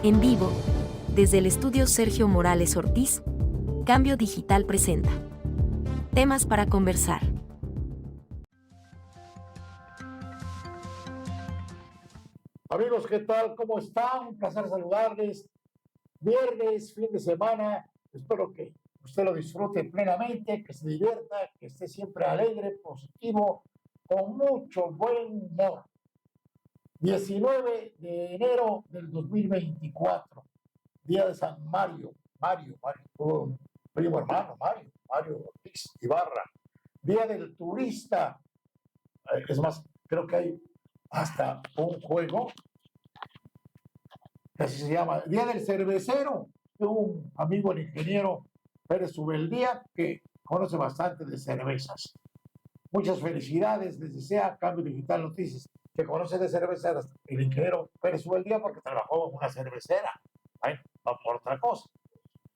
En vivo, desde el estudio Sergio Morales Ortiz, Cambio Digital presenta temas para conversar. Amigos, ¿qué tal? ¿Cómo están? Un placer saludarles. Viernes, fin de semana. Espero que usted lo disfrute plenamente, que se divierta, que esté siempre alegre, positivo, con mucho buen humor. 19 de enero del 2024, día de San Mario, tu primo hermano, Mario Ortiz Ibarra. Día del turista. Es más, creo que hay hasta un juego que así se llama, Día del Cervecero. Tengo un amigo, el ingeniero Pérez Ubeldía, que conoce bastante de cervezas. Muchas felicidades, les desea Cambio Digital Noticias, que conoce de cerveceras, el ingeniero Pérez Ubeldía, porque trabajó en una cervecera. Bueno, no por otra cosa.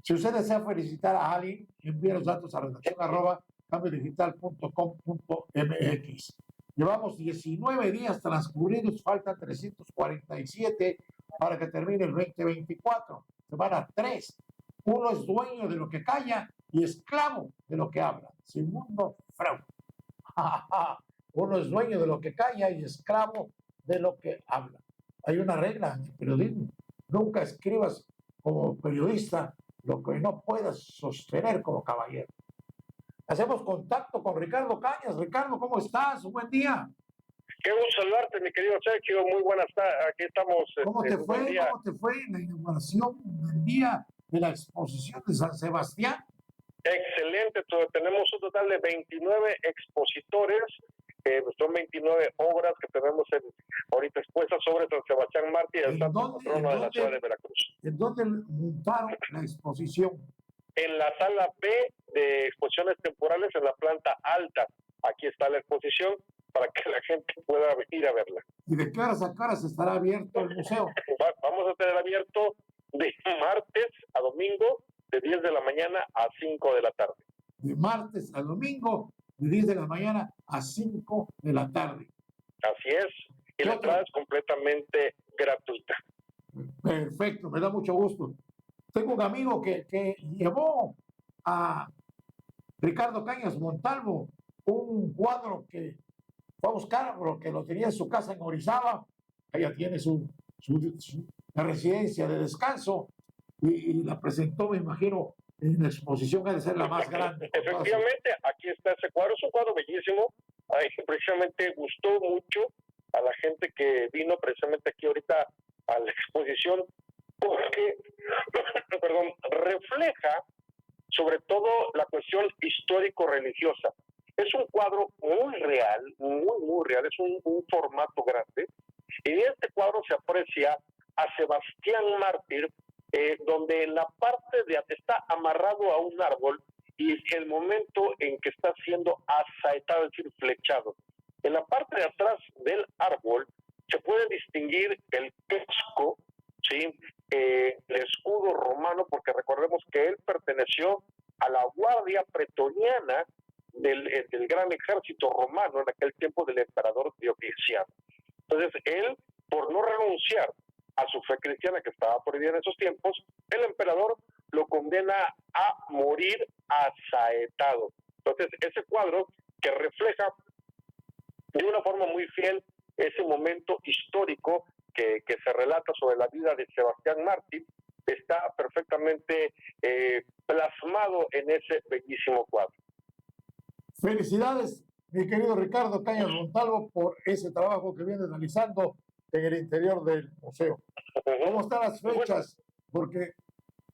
Si usted desea felicitar a alguien, envíe los datos a redacción@cambiodigital.com.mx. Llevamos 19 días transcurridos, faltan 347 para que termine el 2024. Semana 3. Uno es dueño de lo que calla y esclavo de lo que habla. Sigmund Freud. Uno es dueño de lo que calla y esclavo de lo que habla. Hay una regla en el periodismo. Nunca escribas como periodista lo que no puedas sostener como caballero. Hacemos contacto con Ricardo Cañas. Ricardo, ¿cómo estás? Un buen día. Qué gusto saludarte, mi querido Sergio. Muy buenas tardes. Aquí estamos. ¿Cómo te fue? ¿Cómo te fue en la inauguración del día de la exposición de San Sebastián? Excelente. Tenemos un total de 29 expositores. Son 29 obras que tenemos ahorita expuestas sobre San Sebastián Mártir, el santo patrono de la ciudad de Veracruz. ¿En dónde montaron la exposición? En la sala B de exposiciones temporales, en la planta alta. Aquí está la exposición para que la gente pueda ir a verla. ¿Y de qué horas a qué horas estará abierto el museo? Vamos a tener abierto de martes a domingo, de 10 de la mañana a 5 de la tarde. De martes a domingo, de 10 de la mañana a 5 de la tarde. Así es. Y la entrada es completamente gratuita. Perfecto, me da mucho gusto. Tengo un amigo que llevó a Ricardo Cañas Montalvo un cuadro que fue a buscar, porque lo tenía en su casa en Orizaba. Ella tiene su residencia de descanso y la presentó, me imagino, en la exposición que ha de ser la más grande. Efectivamente, aquí está ese cuadro. Es un cuadro bellísimo. Precisamente gustó mucho a la gente que vino precisamente aquí ahorita a la exposición, porque refleja sobre todo la cuestión histórico-religiosa. Es un cuadro muy real, muy real, es un formato grande, y en este cuadro se aprecia a Sebastián Mártir, donde en la parte de está amarrado a un árbol y es el momento en que está siendo asaetado, es decir, flechado. En la parte de atrás del árbol se puede distinguir el casco, ¿sí? El escudo romano, porque recordemos que él perteneció a la guardia pretoriana del gran ejército romano en aquel tiempo del emperador Diocleciano. Entonces, él, por no renunciar a su fe cristiana que estaba prohibida en esos tiempos, el emperador lo condena a morir asaetado. Entonces, ese cuadro que refleja de una forma muy fiel ese momento histórico que se relata sobre la vida de Sebastián Mártir, está perfectamente plasmado en ese bellísimo cuadro. Felicidades, mi querido Ricardo Cañas Montalvo, por ese trabajo que viene realizando en el interior del museo. ¿Cómo están las fechas? Porque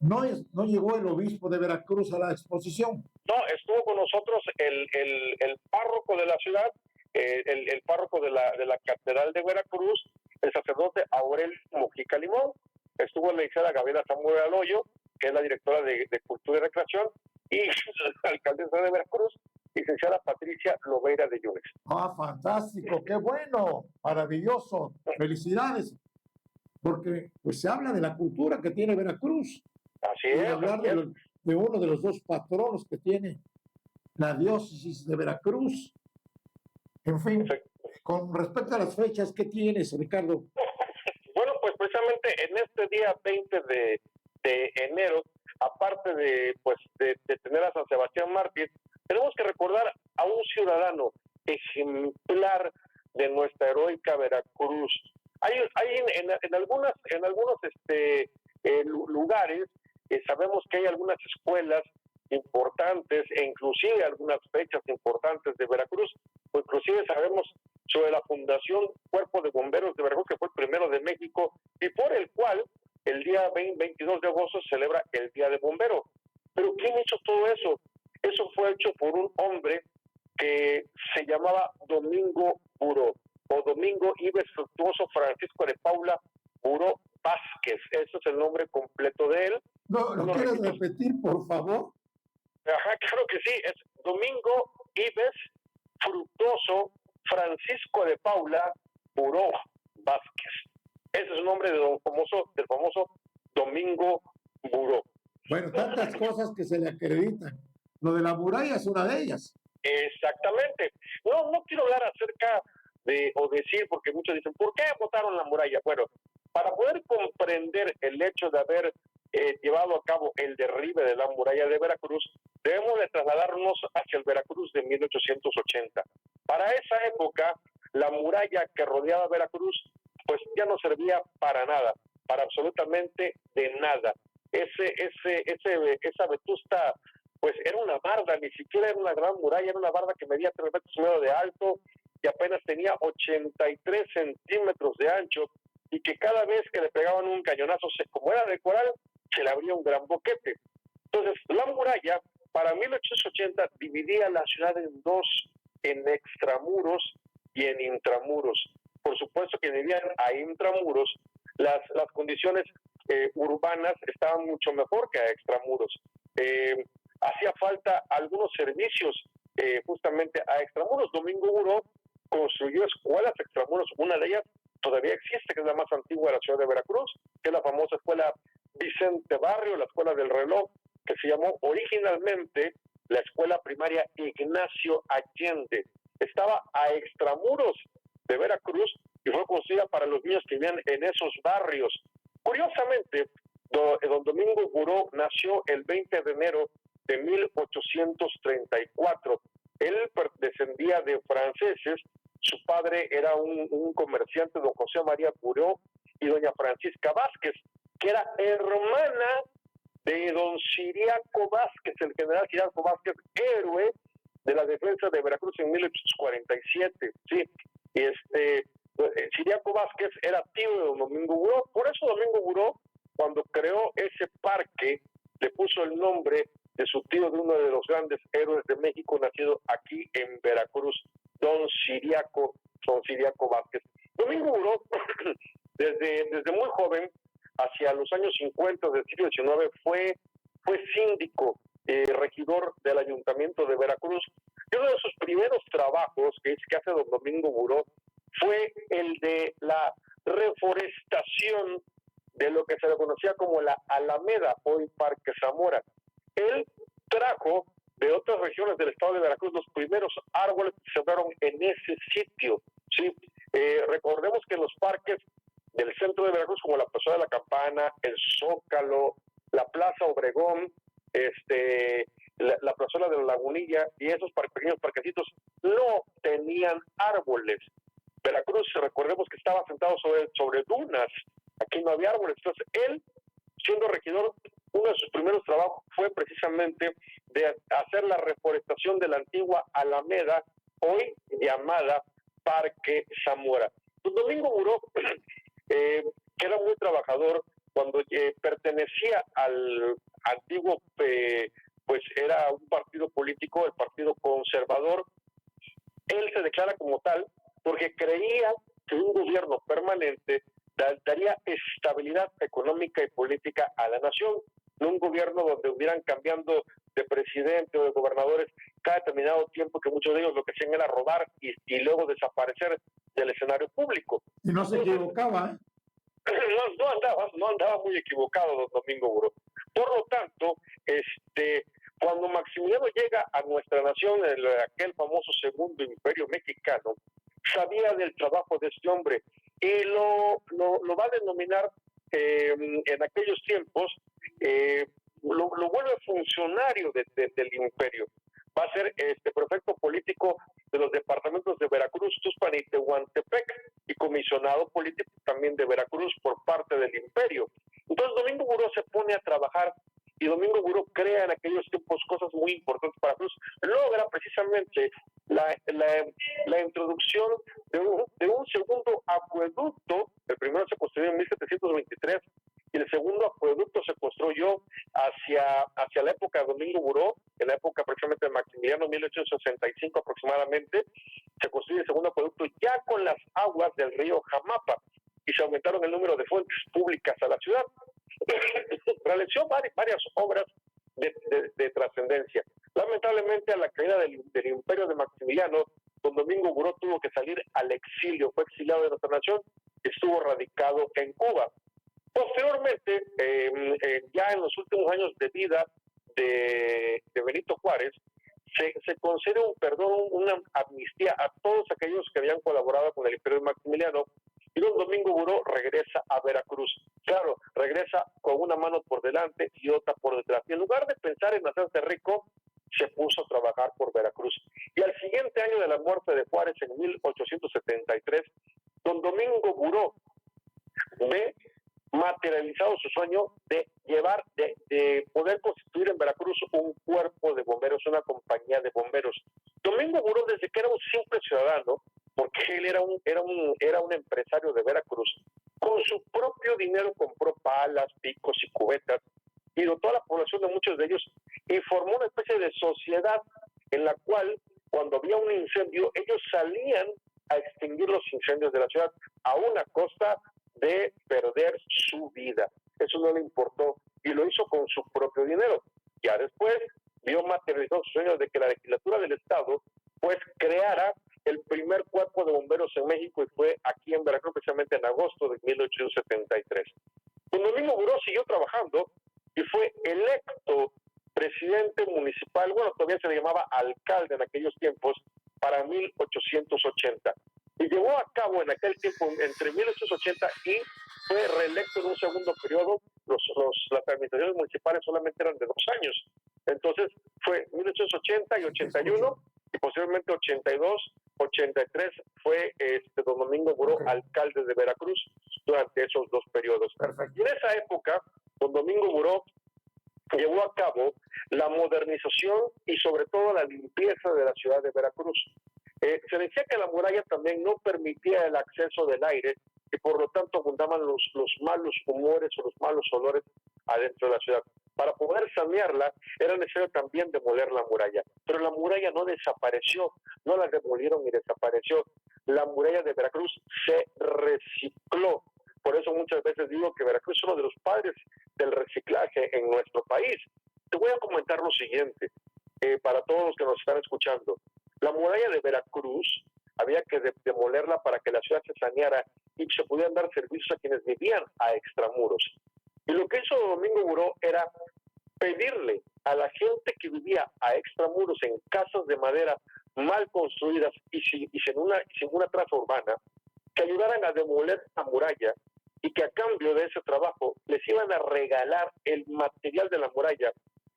no llegó el obispo de Veracruz a la exposición. No, estuvo con nosotros el párroco de la ciudad, el párroco de la Catedral de Veracruz, el sacerdote Aurelio Mojica Limón. Estuvo la licenciada Gabriela Samuel Aloyo, que es la directora de Cultura y Recreación, y la alcaldesa de Veracruz, licenciada Patricia Lobeira de Yunes. Ah, fantástico, qué bueno, maravilloso, felicidades, porque pues se habla de la cultura que tiene Veracruz. Así y es. hablar de uno de los dos patronos que tiene la diócesis de Veracruz. En fin, con respecto a las fechas, ¿qué tienes, Ricardo? Bueno, pues precisamente precisamente en este día 20 de enero, aparte de tener a San Sebastián Mártir, tenemos que recordar a un ciudadano ejemplar de nuestra heroica Veracruz. Hay en algunos lugares, sabemos que hay algunas escuelas importantes e inclusive algunas fechas importantes de Veracruz, o inclusive sabemos sobre la fundación Cuerpo de Bomberos de Veracruz, que fue el primero de México y por el cual el día 22 de agosto se celebra el Día de Bombero. Pero ¿quién hizo todo eso? Eso fue hecho por un hombre que se llamaba Domingo Buró, o Domingo Ives Fructuoso Francisco de Paula Buró Vázquez. Ese es el nombre completo de él. ¿No, ¿lo quieres repetir, por favor? Ajá, claro que sí. Es Domingo Ives Fructuoso Francisco de Paula Buró Vázquez. Ese es el nombre del famoso Domingo Buró. Bueno, tantas cosas que se le acreditan. Lo de la muralla es una de ellas. Exactamente. No quiero hablar acerca o decir, porque muchos dicen, ¿por qué votaron la muralla? Bueno, para poder comprender el hecho de haber llevado a cabo el derribe de la muralla de Veracruz, debemos de trasladarnos hacia el Veracruz de 1880. Para esa época, la muralla que rodeaba Veracruz, pues ya no servía para nada, para absolutamente de nada. Esa vetusta, pues era una barda, ni siquiera era una gran muralla, era una barda que medía 3 metros y medio de alto y apenas tenía 83 centímetros de ancho, y que cada vez que le pegaban un cañonazo, como era de coral, se le abría un gran boquete. Entonces, la muralla, para 1880, dividía la ciudad en dos, en extramuros y en intramuros. Por supuesto que vivían a intramuros, las condiciones urbanas estaban mucho mejor que a extramuros. Hacía falta algunos servicios justamente a extramuros. Domingo Buró construyó escuelas extramuros. Una de ellas todavía existe, que es la más antigua de la ciudad de Veracruz, que es la famosa escuela Vicente Barrio, la escuela del reloj, que se llamó originalmente la escuela primaria Ignacio Allende. Estaba a extramuros de Veracruz y fue construida para los niños que vivían en esos barrios. Curiosamente, don Domingo Buró nació el 20 de enero de 1834. Él descendía de franceses. Su padre era un comerciante, don José María Buró, y doña Francisca Vázquez, que era hermana de don Ciriaco Vázquez, el general Ciriaco Vázquez, héroe de la defensa de Veracruz en 1847. Sí, Ciriaco Vázquez era tío de don Domingo Buró. Por eso Domingo Buró, cuando creó ese parque, le puso el nombre de su tío, de uno de los grandes héroes de México, nacido aquí en Veracruz, don Ciriaco Vázquez. Domingo Buró, desde muy joven, hacia los años 50 del siglo XIX, fue síndico, regidor del Ayuntamiento de Veracruz. Y uno de sus primeros trabajos que hace don Domingo Buró fue el de la reforestación de lo que se le conocía como la Alameda, hoy Parque Zamora. Él trajo de otras regiones del estado de Veracruz los primeros árboles que se sembraron en ese sitio. ¿Sí? Recordemos que los parques del centro de Veracruz, como la Plaza de la Campana, el Zócalo, la Plaza Obregón, la plazuela de la Lagunilla y esos pequeños parquecitos no tenían árboles. Veracruz, recordemos que estaba sentado sobre dunas, aquí no había árboles. Entonces él, siendo regidor, uno de sus primeros trabajos fue precisamente de hacer la reforestación de la antigua Alameda, hoy llamada Parque Zamora. Domingo Buró, que era muy trabajador, cuando pertenecía al antiguo, pues era un partido político, el Partido Conservador. Él se declara como tal porque creía que un gobierno permanente daría estabilidad económica y política a la nación, no un gobierno donde hubieran cambiando de presidente o de gobernadores cada determinado tiempo, que muchos de ellos lo que hacían era robar y luego desaparecer del escenario público. Y no se equivocaba, No andaba muy equivocado don Domingo Buró. Por lo tanto, cuando Maximiliano llega a nuestra nación, aquel famoso Segundo Imperio Mexicano, sabía del trabajo de este hombre y lo va a denominar en aquellos tiempos, lo vuelve funcionario del imperio. Va a ser prefecto político de los departamentos de Veracruz, Tuxpan y Tehuantepec, y comisionado político también de Veracruz por parte del imperio. Entonces Domingo Buró se pone a trabajar, y Domingo Buró crea en aquellos tiempos cosas muy importantes para Cruz. Logra precisamente la introducción de un segundo acueducto. El primero se construyó en 1723 y el segundo acueducto se construyó hacia la época de Domingo Buró, en la época precisamente de Maximiliano, 1865 aproximadamente. Se construye el segundo acueducto ya con las aguas del río Jamapa, y se aumentaron el número de fuentes públicas a la ciudad. Realizó varias obras de trascendencia. Lamentablemente, a la caída del imperio de Maximiliano, don Domingo Buró tuvo que salir al exilio, fue exiliado de nuestra nación, estuvo radicado en Cuba. Posteriormente, ya en los últimos años de vida de Benito Juárez, se concede un perdón, una amnistía a todos aquellos que habían colaborado con el imperio de Maximiliano, y don Domingo Buró regresa a Veracruz. Claro, regresa con una mano por delante y otra por detrás. Y en lugar de pensar en hacerse rico, se puso a trabajar por Veracruz. Y al siguiente año de la muerte de Juárez, en 1873, don Domingo Buró ve materializado su sueño de poder constituir en Veracruz un cuerpo de bomberos, una compañía de bomberos. Domingo Buró, desde que era un simple ciudadano, porque él era un empresario de Veracruz, con su propio dinero compró palas, picos y cubetas, y dotó a la población de muchos de ellos, y formó una especie de sociedad en la cual, cuando había un incendio, ellos salían a extinguir los incendios de la ciudad, a una costa de perder su vida. Eso no le importó, y lo hizo con su propio dinero. Ya después vio materializado su sueño de que la legislatura del Estado pues creara el primer cuerpo de bomberos en México, y fue aquí en Veracruz, precisamente en agosto de 1873. Don Domingo Buró siguió trabajando y fue electo presidente municipal, bueno, todavía se le llamaba alcalde en aquellos tiempos, para 1880. Y llevó a cabo en aquel tiempo, entre 1880 y fue reelecto en un segundo periodo. Las administraciones municipales solamente eran de 2 años. Entonces fue 1880 y 81, y posteriormente 82, 83 fue don Domingo Buró alcalde de Veracruz durante esos 2 periodos. Perfecto. Y en esa época, don Domingo Buró llevó a cabo la modernización y sobre todo la limpieza de la ciudad de Veracruz. Se decía que la muralla también no permitía el acceso del aire, y por lo tanto abundaban los malos humores o los malos olores adentro de la ciudad. Para poder sanearla era necesario también demoler la muralla, pero la muralla no desapareció, no la demolieron y desapareció. La muralla de Veracruz se recicló. Por eso muchas veces digo que Veracruz es uno de los padres del reciclaje en nuestro país. Te voy a comentar lo siguiente, para todos los que nos están escuchando. La muralla de Veracruz había que demolerla para que la ciudad se saneara y se pudieran dar servicios a quienes vivían a extramuros. Y lo que hizo Domingo Buró era pedirle a la gente que vivía a extramuros en casas de madera mal construidas y sin una traza urbana, que ayudaran a demoler la muralla, y que a cambio de ese trabajo les iban a regalar el material de la muralla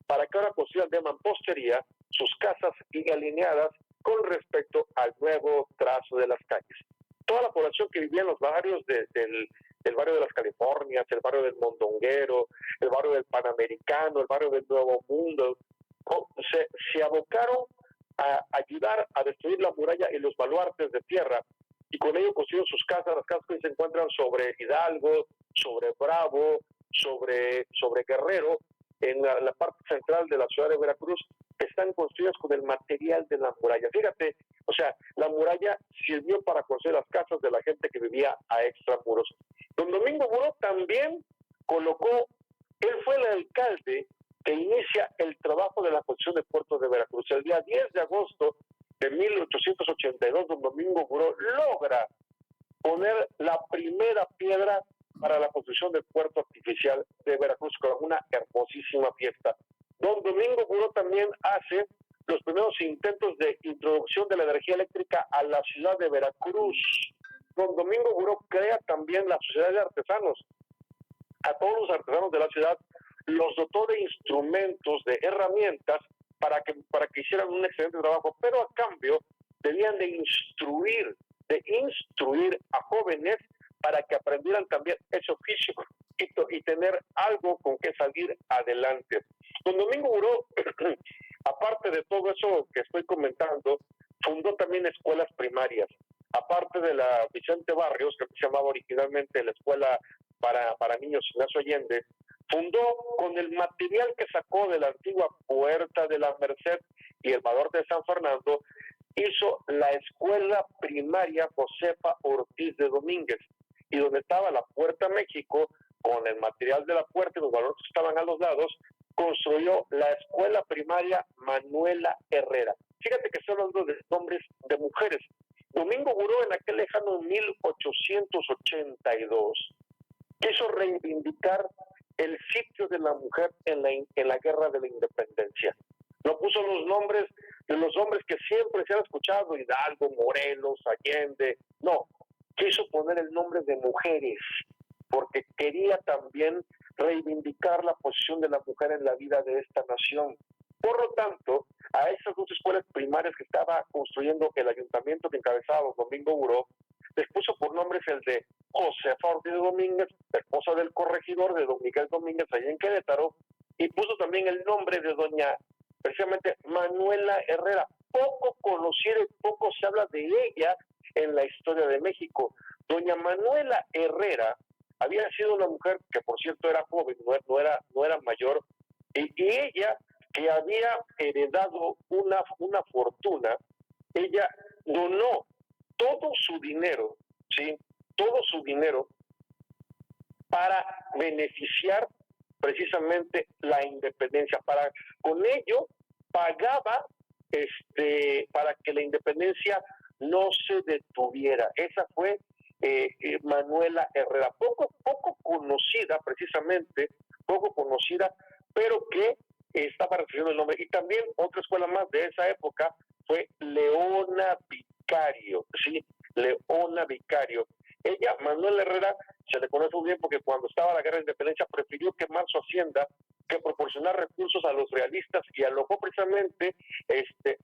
para que ahora construyan de mampostería sus casas y alineadas con respecto al nuevo trazo de las calles. Toda la población que vivía en los barrios del barrio de las Californias, el barrio del Mondonguero, el barrio del Panamericano, el barrio del Nuevo Mundo, se abocaron a ayudar a destruir la muralla y los baluartes de tierra, y con ello construyeron sus casas. Las casas que se encuentran sobre Hidalgo, sobre Bravo, sobre Guerrero, en la parte central de la ciudad de Veracruz, están construidas con el material de la muralla. Fíjate, o sea, la muralla sirvió para construir las casas de la gente que vivía a extramuros. Don Domingo Buró también él fue el alcalde que inicia el trabajo de la construcción de puertos de Veracruz. El día 10 de agosto de 1882, don Domingo Buró logra poner la primera piedra para la construcción del puerto artificial de Veracruz, con una hermosísima fiesta. Don Domingo Buró también hace los primeros intentos de introducción de la energía eléctrica a la ciudad de Veracruz. Don Domingo Buró crea también la Sociedad de Artesanos, a todos los artesanos de la ciudad, los dotó de instrumentos, de herramientas para que hicieran un excelente trabajo, pero a cambio debían de instruir a jóvenes para que aprendieran también ese oficio y tener algo con que salir adelante. Don Domingo Buró, aparte de todo eso que estoy comentando, fundó también escuelas primarias. Aparte de la Vicente Barrios, que se llamaba originalmente la Escuela para Niños Ignacio Allende, fundó con el material que sacó de la antigua Puerta de la Merced y el Valor de San Fernando, hizo la Escuela Primaria Josefa Ortiz de Domínguez, y donde estaba la Puerta México, con el material de la puerta y los valores que estaban a los lados, construyó la Escuela Primaria Manuela Herrera. Fíjate que estoy hablando de nombres de mujeres. Domingo Buró, en aquel lejano 1882, quiso reivindicar el sitio de la mujer en la guerra de la independencia. No puso los nombres de los hombres que siempre se han escuchado, Hidalgo, Morelos, Allende. No, quiso poner el nombre de mujeres, porque quería también reivindicar la posición de la mujer en la vida de esta nación. Por lo tanto, a esas dos escuelas primarias que estaba construyendo el ayuntamiento que encabezaba Domingo Buró, les puso por nombres el de Josefa Ortiz de Domínguez, esposa del corregidor de don Miguel Domínguez, allá en Querétaro, y puso también el nombre de doña, precisamente, Manuela Herrera. Poco conocida y poco se habla de ella en la historia de México. Doña Manuela Herrera había sido una mujer que, por cierto, era joven, no era mayor, y ella, que había heredado una fortuna, ella donó todo su dinero, ¿sí? Todo su dinero para beneficiar precisamente la independencia. Con ello pagaba para que la independencia no se detuviera. Esa fue Manuela Herrera, poco conocida precisamente, pero que estaba recibiendo el nombre. Y también otra escuela más de esa época fue Leona Vicario, ¿sí? Leona Vicario. Ella, Manuela Herrera, se le conoce muy bien porque cuando estaba la guerra de independencia prefirió quemar su hacienda que proporcionar recursos a los realistas, y alojó precisamente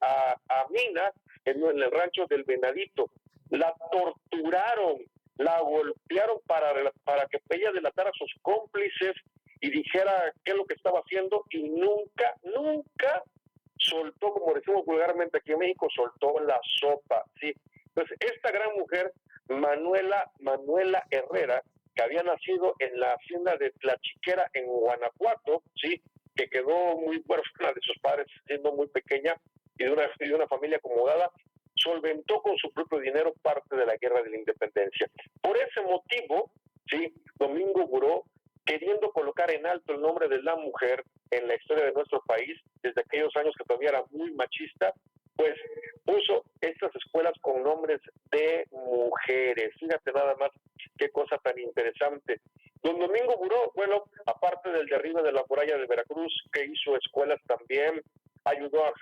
a Mina en el rancho del Venadito. La torturaron, la golpearon para que ella delatara a sus cómplices y dijera qué es lo que estaba haciendo, y nunca soltó, como decimos vulgarmente aquí en México, soltó la sopa, ¿sí? Entonces, esta gran mujer, Manuela Herrera, que había nacido en la hacienda de Tlachiquera, en Guanajuato, ¿sí? Que quedó muy huérfana de sus padres siendo muy pequeña y de una familia acomodada, solventó con su propio dinero parte de la guerra de la independencia. Por ese motivo, ¿sí? Domingo Buró, queriendo colocar en alto el nombre de la mujer en la historia de nuestro país, desde aquellos años que todavía era muy machista, pues puso estas escuelas con nombres de mujeres. Fíjate nada más qué cosa tan interesante. Don Domingo Buró, bueno, aparte del derribo de la muralla de Veracruz, que hizo escuelas también, ayudó a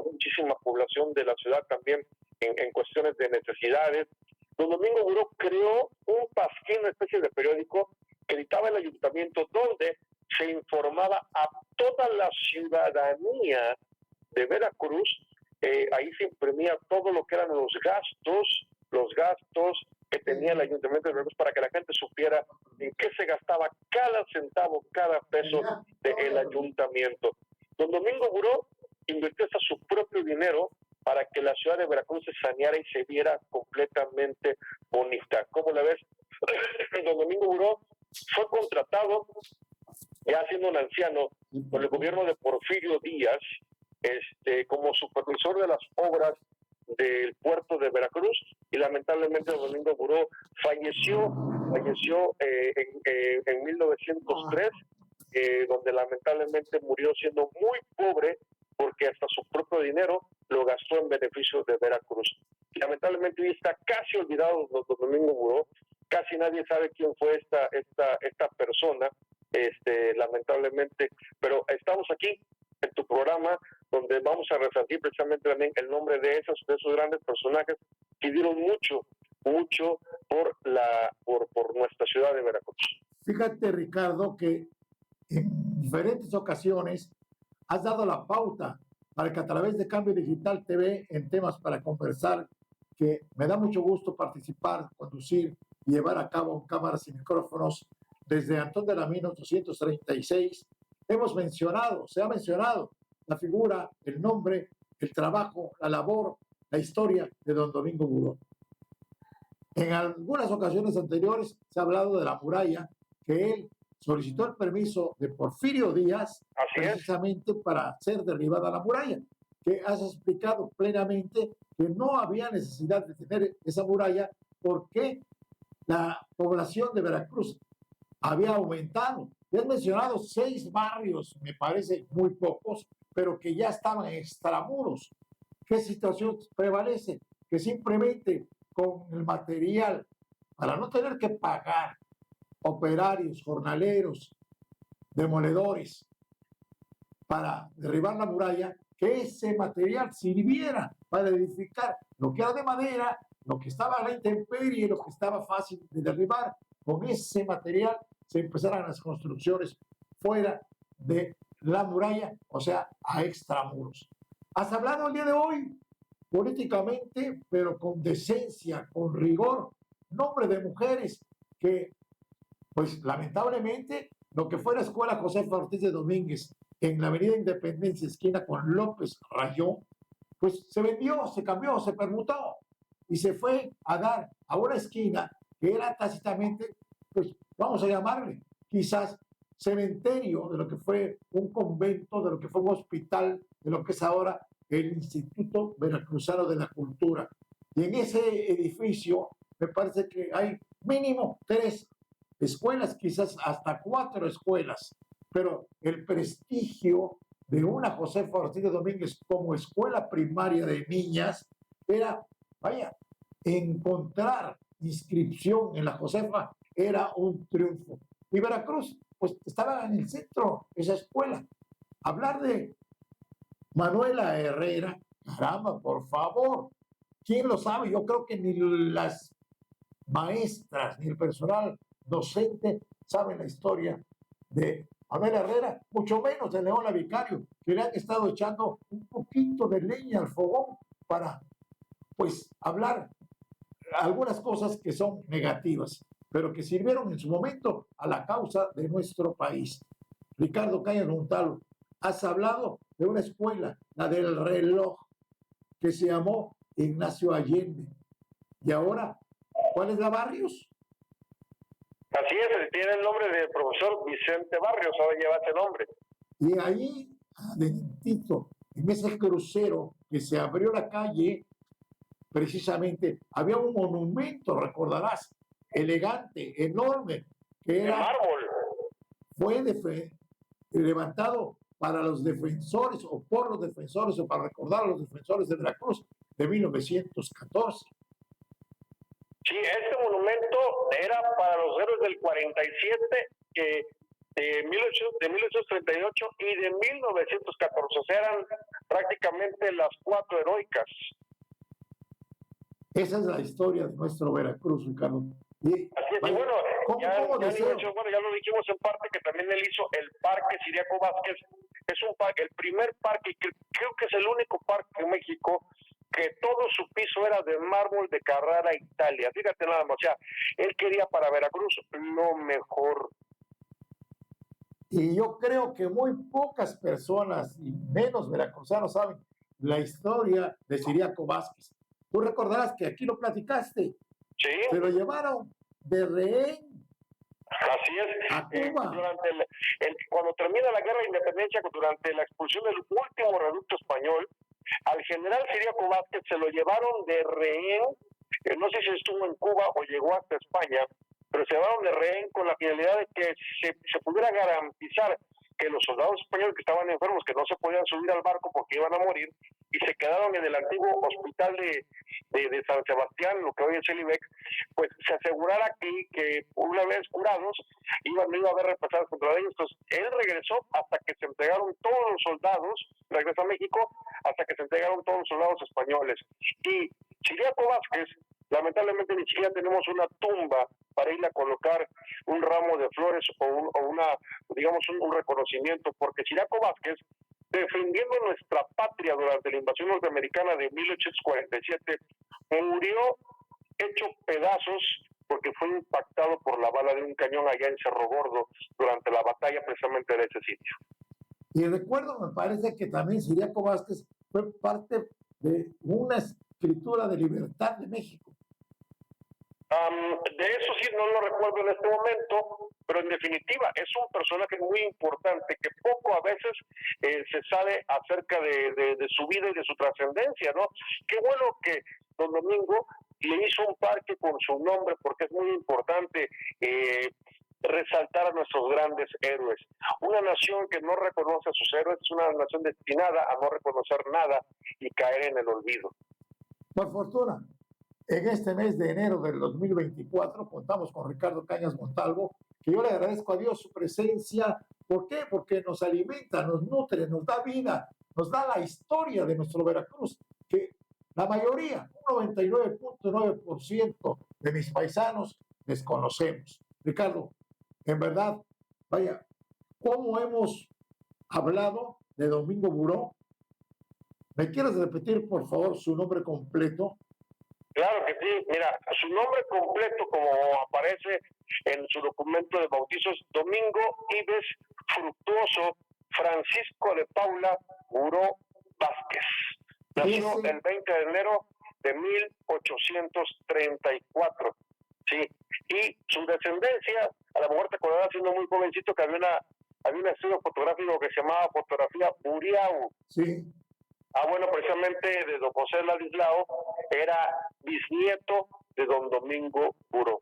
muchísima población de la ciudad también en cuestiones de necesidades. Don Domingo Buró creó un pasquín, una especie de periódico que editaba el ayuntamiento, donde se informaba a toda la ciudadanía de Veracruz. Ahí se imprimía todo lo que eran los gastos que tenía el ayuntamiento de Veracruz, para que la gente supiera en qué se gastaba cada centavo, cada peso del ayuntamiento. Don Domingo Buró invirtió hasta su propio dinero para que la ciudad de Veracruz se saneara y se viera completamente bonita. ¿Cómo la ves? Don Domingo Buró fue contratado, ya siendo un anciano, por el gobierno de Porfirio Díaz, como supervisor de las obras del puerto de Veracruz, y lamentablemente Domingo Buró falleció en 1903, donde lamentablemente murió siendo muy pobre, porque hasta su propio dinero lo gastó en beneficio de Veracruz. Y lamentablemente hoy está casi olvidado don Domingo Buró, casi nadie sabe quién fue esta persona, lamentablemente, pero estamos aquí en tu programa, donde vamos a resaltar precisamente también el nombre de esos grandes personajes que dieron mucho por nuestra ciudad de Veracruz. Fíjate, Ricardo, que en diferentes ocasiones has dado la pauta para que a través de Cambio Digital TV en temas para conversar, que me da mucho gusto participar, conducir y llevar a cabo cámaras y micrófonos desde Antón de la Mina 836. Se ha mencionado la figura, el nombre, el trabajo, la labor, la historia de don Domingo Buró. En algunas ocasiones anteriores se ha hablado de la muralla, que él solicitó el permiso de Porfirio Díaz precisamente para hacer derribada la muralla, que has explicado plenamente que no había necesidad de tener esa muralla porque la población de Veracruz había aumentado. Y has mencionado 6 barrios, me parece muy pocos, pero que ya estaban extramuros. ¿Qué situación prevalece? Que simplemente con el material, para no tener que pagar operarios, jornaleros, demoledores, para derribar la muralla, que ese material sirviera para edificar lo que era de madera, lo que estaba a la intemperie, lo que estaba fácil de derribar. Con ese material se empezaron las construcciones fuera de la muralla, o sea, a extramuros. Has hablado el día de hoy políticamente, pero con decencia, con rigor, nombre de mujeres que, pues lamentablemente, lo que fue la escuela Josefa Ortiz de Domínguez en la avenida Independencia, esquina con López Rayón, pues se vendió, se cambió, se permutó y se fue a dar a una esquina que era tácitamente, pues vamos a llamarle, quizás cementerio de lo que fue un convento, de lo que fue un hospital, de lo que es ahora el Instituto Veracruzano de la Cultura. Y en ese edificio me parece que hay mínimo 3 escuelas, quizás hasta 4 escuelas, pero el prestigio de una Josefa Ortiz de Domínguez como escuela primaria de niñas era, vaya, encontrar inscripción en la Josefa era un triunfo. Y Veracruz, pues estaba en el centro, esa escuela. Hablar de Manuela Herrera, caramba, por favor, ¿quién lo sabe? Yo creo que ni las maestras ni el personal docente saben la historia de Manuela Herrera, mucho menos de Leona Vicario, que le han estado echando un poquito de leña al fogón para, pues, hablar algunas cosas que son negativas, pero que sirvieron en su momento a la causa de nuestro país. Ricardo Cañas Montalvo, has hablado de una escuela, la del reloj, que se llamó Ignacio Allende. Y ahora, ¿cuál es la Barrios? Así es, tiene el nombre del profesor Vicente Barrios, ahora lleva ese nombre. Y ahí, adentito, en ese crucero que se abrió la calle, precisamente, había un monumento, recordarás, elegante, enorme, que era... De mármol. Fue levantado para los defensores o por los defensores o para recordar a los defensores de Veracruz de 1914. Sí, este monumento era para los héroes del 47, de 1838 y de 1914. O sea, eran prácticamente las 4 heroicas. Esa es la historia de nuestro Veracruz, Ricardo. Y, así es, vaya, bueno, ya lo dijimos en parte que también él hizo el Parque Ciriaco Vázquez. Es un parque, el primer parque, que creo que es el único parque en México que todo su piso era de mármol de Carrara, Italia. Fíjate nada más, o sea, él quería para Veracruz lo mejor. Y yo creo que muy pocas personas, y menos veracruzanos, saben la historia de Ciriaco Vázquez. Tú recordarás que aquí lo platicaste. Sí. Se lo llevaron de rehén. Así es. A Cuba. Cuando termina la guerra de independencia, durante la expulsión del último reducto español, al general Ciriaco Vázquez se lo llevaron de rehén. No sé si estuvo en Cuba o llegó hasta España, pero se llevaron de rehén con la finalidad de que se pudiera garantizar que los soldados españoles que estaban enfermos, que no se podían subir al barco porque iban a morir, y se quedaron en el antiguo hospital de San Sebastián, lo que hoy es Celibec, pues se asegurara que una vez curados no iba a haber represalias contra ellos. Entonces él regresó hasta que se entregaron todos los soldados, regresó a México hasta que se entregaron todos los soldados españoles. Y Ciriaco Vázquez Lamentablemente ni siquiera tenemos una tumba para ir a colocar un ramo de flores o una, digamos, un reconocimiento, porque Ciriaco Vázquez, defendiendo nuestra patria durante la invasión norteamericana de 1847, murió hecho pedazos porque fue impactado por la bala de un cañón allá en Cerro Gordo durante la batalla precisamente de ese sitio. Y recuerdo, me parece que también Ciriaco Vázquez fue parte de una escritura de Libertad de México. De eso sí no lo recuerdo en este momento, pero en definitiva es un personaje muy importante que poco a veces se sabe acerca de su vida y de su trascendencia, ¿no? Qué bueno que don Domingo le hizo un parque con su nombre, porque es muy importante resaltar a nuestros grandes héroes. Una nación que no reconoce a sus héroes es una nación destinada a no reconocer nada y caer en el olvido. Por fortuna, en este mes de enero del 2024 contamos con Ricardo Cañas Montalvo, que yo le agradezco a Dios su presencia. ¿Por qué? Porque nos alimenta, nos nutre, nos da vida, nos da la historia de nuestro Veracruz, que la mayoría, un 99.9% de mis paisanos desconocemos. Ricardo, en verdad, vaya, ¿cómo hemos hablado de Domingo Buró? ¿Me quieres repetir, por favor, su nombre completo? Claro que sí, mira, su nombre completo, como aparece en su documento de bautizo, es Domingo Ives Fructuoso Francisco de Paula Buró Vázquez. Nació el 20 de enero de 1834, ¿sí? Y su descendencia, a lo mejor te acordarás siendo muy jovencito que había un estudio fotográfico que se llamaba Fotografía Buriau. Sí. Bueno, precisamente de don José Ladislao era bisnieto de don Domingo Buró.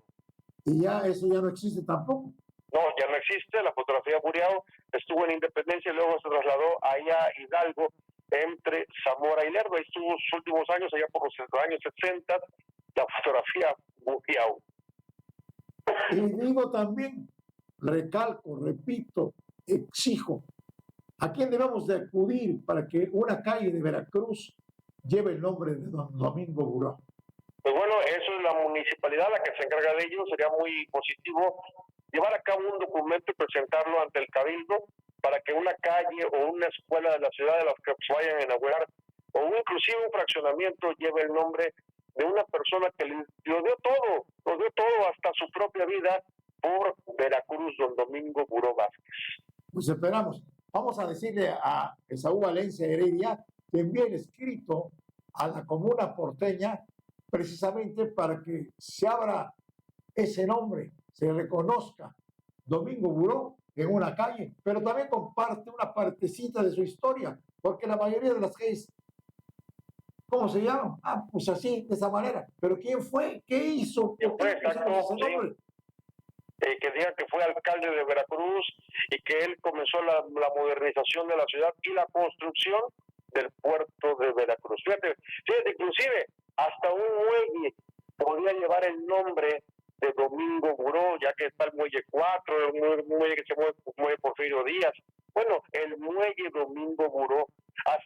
Y ya eso ya no existe tampoco. No, ya no existe. La fotografía Buriao estuvo en Independencia y luego se trasladó allá a Hidalgo, entre Zamora y Lerdo. Ahí estuvo sus últimos años, allá por los años 60, la fotografía Buriao. Y digo también, recalco, repito, exijo, ¿a quién debemos de acudir para que una calle de Veracruz lleve el nombre de don Domingo Buró? Pues bueno, eso es la municipalidad la que se encarga de ello. Sería muy positivo llevar a cabo un documento y presentarlo ante el Cabildo para que una calle o una escuela de la ciudad de las que se vayan a inaugurar o inclusive un fraccionamiento lleve el nombre de una persona que lo dio todo hasta su propia vida por Veracruz, don Domingo Buró Vázquez. Pues esperamos. Vamos a decirle a Esaú Valencia Heredia que envíe el escrito a la comuna porteña precisamente para que se abra ese nombre, se reconozca Domingo Buró en una calle, pero también comparte una partecita de su historia, porque la mayoría de las calles, ¿cómo se llaman? Pues así, de esa manera. Pero ¿quién fue? ¿Qué hizo? ¿Por qué pusieron ese nombre? Que diga que fue alcalde de Veracruz y que él comenzó la modernización de la ciudad y la construcción del puerto de Veracruz. Fíjate, inclusive hasta un muelle podría llevar el nombre de Domingo Buró, ya que está el muelle 4, el muelle que se mueve Porfirio Díaz. Bueno, el muelle Domingo Buró,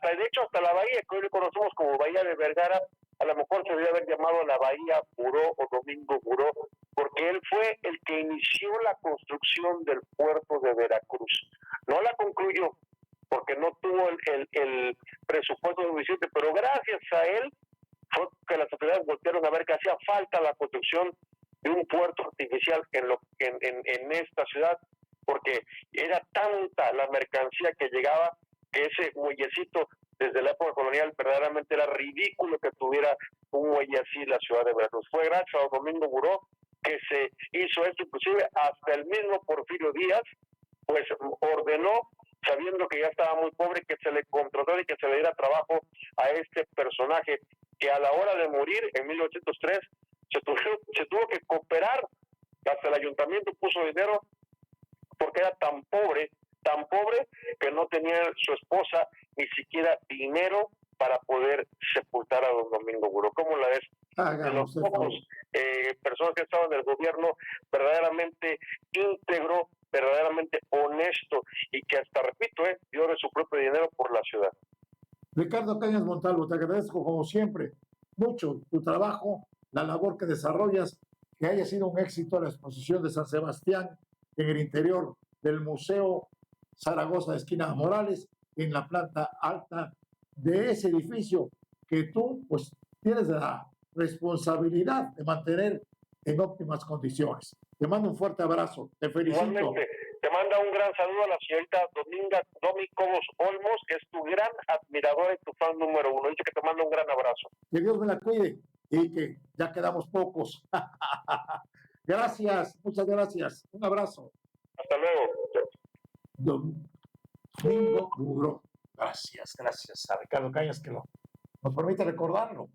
de hecho hasta la bahía que hoy le conocemos como Bahía de Vergara, a lo mejor se debería haber llamado la Bahía Buró o Domingo Buró, porque él fue el que inició la construcción del puerto de Veracruz. No la concluyó, porque no tuvo el presupuesto suficiente, pero gracias a él fue que las autoridades voltearon a ver que hacía falta la construcción de un puerto artificial en esta ciudad, porque era tanta la mercancía que llegaba que ese muellecito desde la época colonial verdaderamente era ridículo que tuviera un muelle así en la ciudad de Veracruz. Fue gracias a Domingo Buró que se hizo esto, inclusive hasta el mismo Porfirio Díaz pues ordenó, sabiendo que ya estaba muy pobre, que se le contratara y que se le diera trabajo a este personaje que a la hora de morir en 1803 se tuvo que cooperar, hasta el ayuntamiento puso dinero porque era tan pobre que no tenía su esposa ni siquiera dinero para poder sepultar a don Domingo Buró. ¿Cómo la ves? De los pocos personas que han estado en el gobierno verdaderamente íntegro, verdaderamente honesto y que hasta, repito, dio de su propio dinero por la ciudad. Ricardo Cañas Montalvo, te agradezco como siempre mucho tu trabajo, la labor que desarrollas, que haya sido un éxito la exposición de San Sebastián en el interior del Museo Zaragoza, esquina Morales, en la planta alta de ese edificio que tú pues tienes la responsabilidad de mantener en óptimas condiciones. Te mando un fuerte abrazo, te felicito. Igualmente, te manda un gran saludo a la señorita Domi Cobos Olmos, que es tu gran admiradora y tu fan número 1. Dice que te manda un gran abrazo. Que Dios me la cuide y que ya quedamos pocos. Gracias, muchas gracias. Un abrazo. Hasta luego. Domingo Buró. Gracias a Ricardo Cañas que nos permite recordarlo.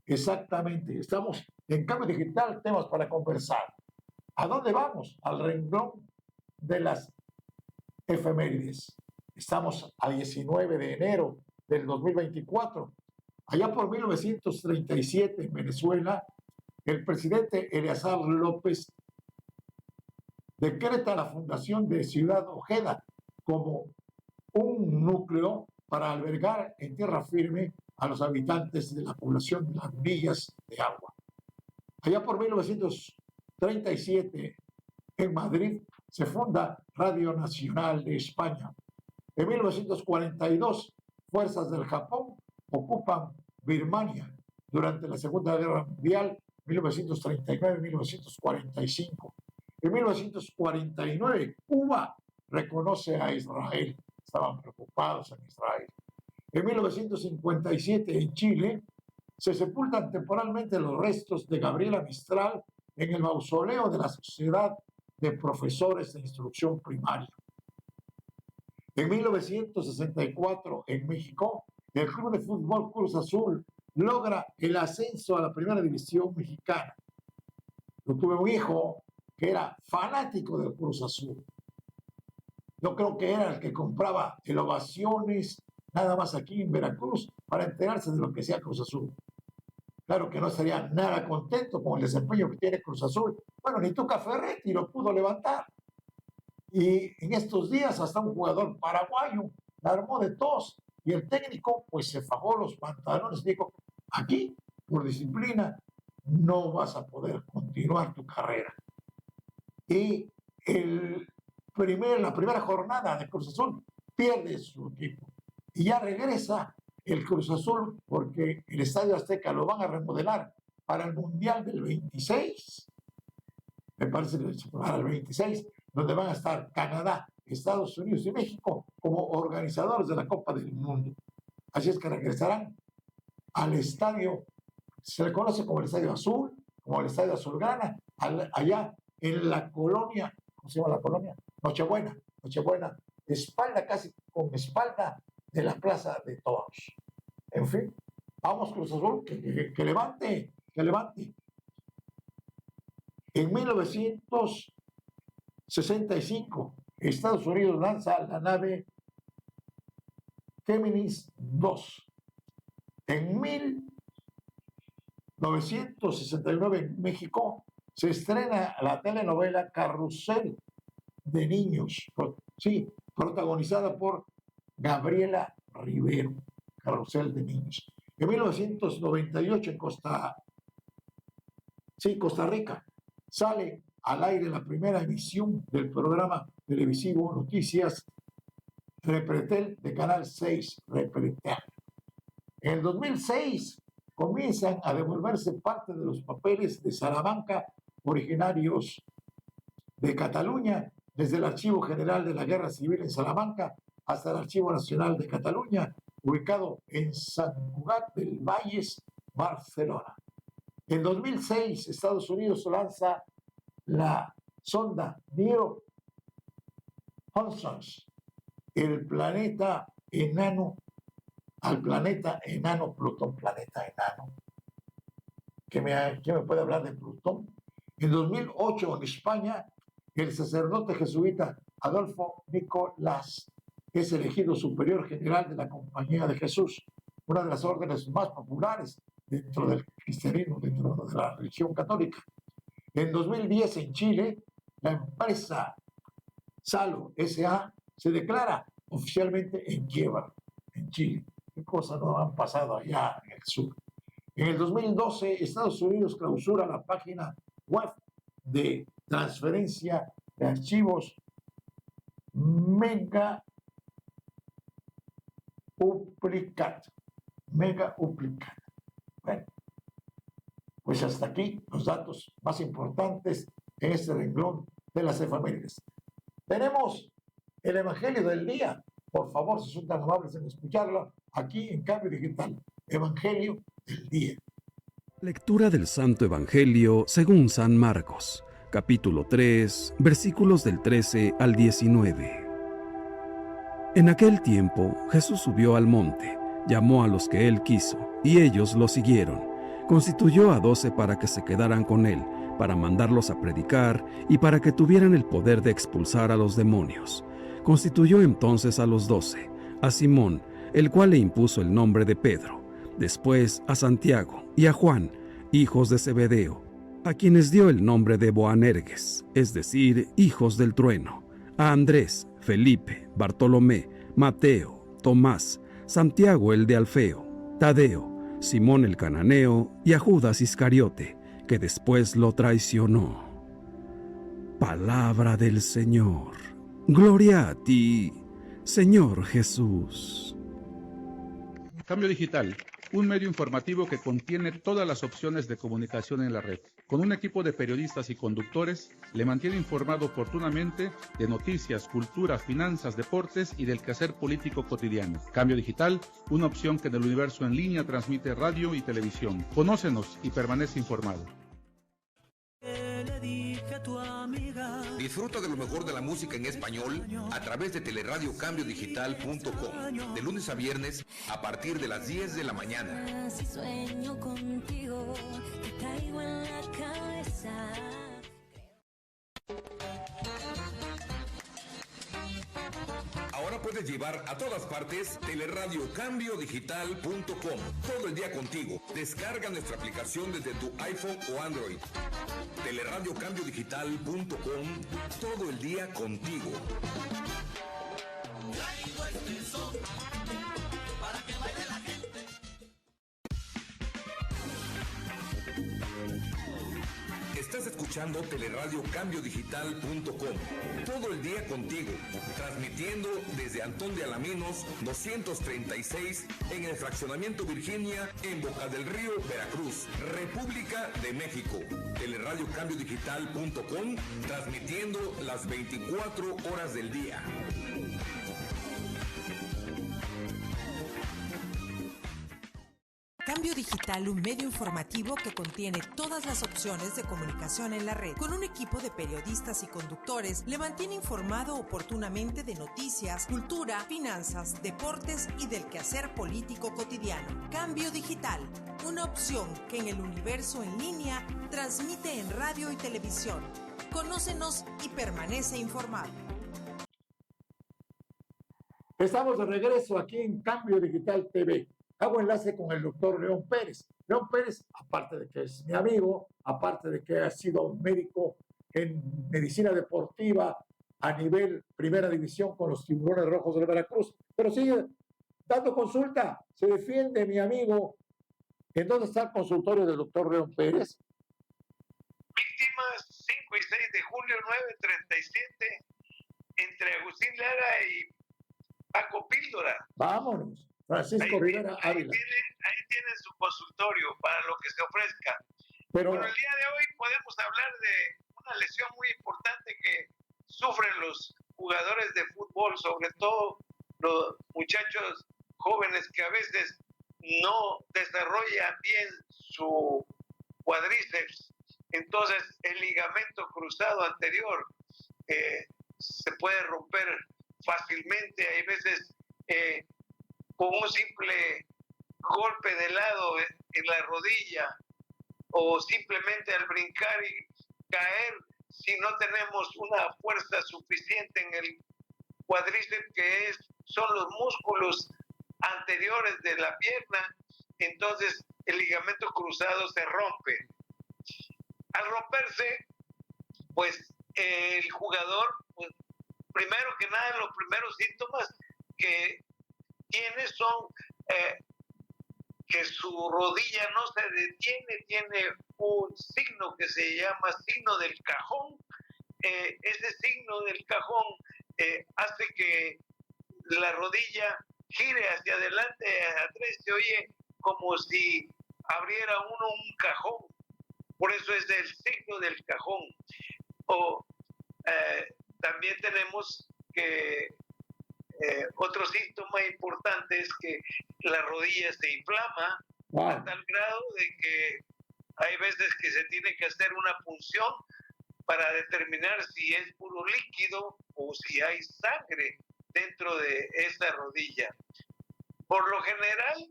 Exactamente. Estamos en Cambio Digital, temas para conversar. ¿A dónde vamos? Al renglón de las efemérides. Estamos a 19 de enero del 2024. Allá por 1937 en Venezuela, el presidente Eleazar López decreta la fundación de Ciudad Ojeda como un núcleo para albergar en tierra firme a los habitantes de la población de las villas de agua. Allá por 1937, en Madrid, se funda Radio Nacional de España. En 1942, fuerzas del Japón ocupan Birmania durante la Segunda Guerra Mundial, 1939-1945. En 1949, Cuba reconoce a Israel. Estaban preocupados en Israel. En 1957, en Chile, se sepultan temporalmente los restos de Gabriela Mistral en el mausoleo de la Sociedad de Profesores de Instrucción Primaria. En 1964, en México, el Club de Fútbol Cruz Azul logra el ascenso a la Primera División Mexicana. Yo tuve un hijo que era fanático del Cruz Azul. Yo creo que era el que compraba el Ovaciones, nada más aquí en Veracruz, para enterarse de lo que sea Cruz Azul. Claro que no estaría nada contento con el desempeño que tiene Cruz Azul. Bueno, ni Tuca Ferretti lo pudo levantar. Y en estos días hasta un jugador paraguayo la armó de tos. Y el técnico pues se fajó los pantalones y dijo, aquí, por disciplina, no vas a poder continuar tu carrera. Y la primera jornada de Cruz Azul pierde su equipo. Y ya regresa el Cruz Azul porque el Estadio Azteca lo van a remodelar para el Mundial del 26. Me parece que para el 26, donde van a estar Canadá, Estados Unidos y México como organizadores de la Copa del Mundo. Así es que regresarán al estadio, se le conoce como el Estadio Azul, como el Estadio Azulgrana, allá en la colonia, ¿cómo se llama la colonia? Nochebuena, espalda casi con espalda de la Plaza de Toros. En fin, vamos Cruz Azul, que levante. En 1965, Estados Unidos lanza la nave Géminis 2. En 1969, en México, se estrena la telenovela Carrusel de Niños, protagonizada por Gabriela Rivero, Carrusel de Niños. En 1998, en Costa Rica, sale al aire la primera emisión del programa televisivo Noticias Repretel de Canal 6, Repretel. En el 2006 comienzan a devolverse parte de los papeles de Salamanca originarios de Cataluña, desde el Archivo General de la Guerra Civil en Salamanca hasta el Archivo Nacional de Cataluña, ubicado en Sant Cugat del Valles, Barcelona. En 2006, Estados Unidos lanza la sonda New Horizons, el planeta enano, al planeta enano Plutón, planeta enano. ¿Quién me puede hablar de Plutón? En 2008, en España, el sacerdote jesuita Adolfo Nicolás es elegido superior general de la Compañía de Jesús, una de las órdenes más populares dentro del cristianismo, dentro de la religión católica. En 2010, en Chile, la empresa Salo S.A. se declara oficialmente en quiebra, en Chile. ¿Qué cosas no han pasado allá en el sur? En el 2012, Estados Unidos clausura la página web de transferencia de archivos Mega Uplicat. Mega Uplicat. Bueno, pues hasta aquí los datos más importantes en este renglón de las efemérides. Tenemos el Evangelio del día. Por favor, si son tan amables en escucharlo, aquí en Cambio Digital. Evangelio del día. Lectura del Santo Evangelio según San Marcos, capítulo 3, versículos del 13 al 19. En aquel tiempo, Jesús subió al monte, llamó a los que él quiso, y ellos lo siguieron. Constituyó a 12 para que se quedaran con él, para mandarlos a predicar y para que tuvieran el poder de expulsar a los demonios. Constituyó entonces a los 12, a Simón, el cual le impuso el nombre de Pedro, después a Santiago y a Juan, hijos de Zebedeo, a quienes dio el nombre de Boanerges, es decir, hijos del trueno, a Andrés, Felipe, Bartolomé, Mateo, Tomás, Santiago el de Alfeo, Tadeo, Simón el cananeo y a Judas Iscariote, que después lo traicionó. Palabra del Señor. Gloria a ti, Señor Jesús. Cambio Digital, un medio informativo que contiene todas las opciones de comunicación en la red. Con un equipo de periodistas y conductores, le mantiene informado oportunamente de noticias, cultura, finanzas, deportes y del quehacer político cotidiano. Cambio Digital, una opción que en el universo en línea transmite radio y televisión. Conócenos y permanece informado. Disfruta de lo mejor de la música en español a través de teleradiocambiodigital.com, de lunes a viernes a partir de las 10 de la mañana. Si sueño contigo, te traigo en la cabeza. Ahora puedes llevar a todas partes teleradiocambiodigital.com. Todo el día contigo. Descarga nuestra aplicación desde tu iPhone o Android. Teleradiocambiodigital.com. Todo el día contigo. Estás escuchando teleradiocambiodigital.com. Todo el día contigo, transmitiendo desde Antón de Alaminos 236 en el fraccionamiento Virginia en Boca del Río, Veracruz, República de México. Teleradiocambiodigital.com, transmitiendo las 24 horas del día. Cambio Digital, un medio informativo que contiene todas las opciones de comunicación en la red. Con un equipo de periodistas y conductores, le mantiene informado oportunamente de noticias, cultura, finanzas, deportes y del quehacer político cotidiano. Cambio Digital, una opción que en el universo en línea transmite en radio y televisión. Conócenos y permanece informado. Estamos de regreso aquí en Cambio Digital TV. Hago enlace con el doctor León Pérez. León Pérez, aparte de que es mi amigo, aparte de que ha sido médico en medicina deportiva a nivel primera división con los Tiburones Rojos de Veracruz, pero sigue dando consulta, se defiende mi amigo. ¿En dónde está el consultorio del doctor León Pérez? Víctimas 5 y 6 de julio 937 entre Agustín Lara y Paco Píldora. Vámonos. Francisco Rivera Ávila. Ahí tienen su consultorio para lo que se ofrezca. Pero bueno, el día de hoy podemos hablar de una lesión muy importante que sufren los jugadores de fútbol, sobre todo los muchachos jóvenes que a veces no desarrollan bien su cuádriceps. Entonces el ligamento cruzado anterior se puede romper fácilmente. Hay veces con un simple golpe de lado en la rodilla o simplemente al brincar y caer, si no tenemos una fuerza suficiente en el cuádriceps, que son los músculos anteriores de la pierna, entonces el ligamento cruzado se rompe. Al romperse, pues el jugador, pues, primero que nada, los primeros síntomas que tiene son que su rodilla no se detiene, tiene un signo que se llama signo del cajón. Ese signo del cajón hace que la rodilla gire hacia adelante, hacia atrás, se oye como si abriera uno un cajón. Por eso es el signo del cajón. También tenemos que otro síntoma importante es que la rodilla se inflama a tal grado de que hay veces que se tiene que hacer una punción para determinar si es puro líquido o si hay sangre dentro de esa rodilla. Por lo general,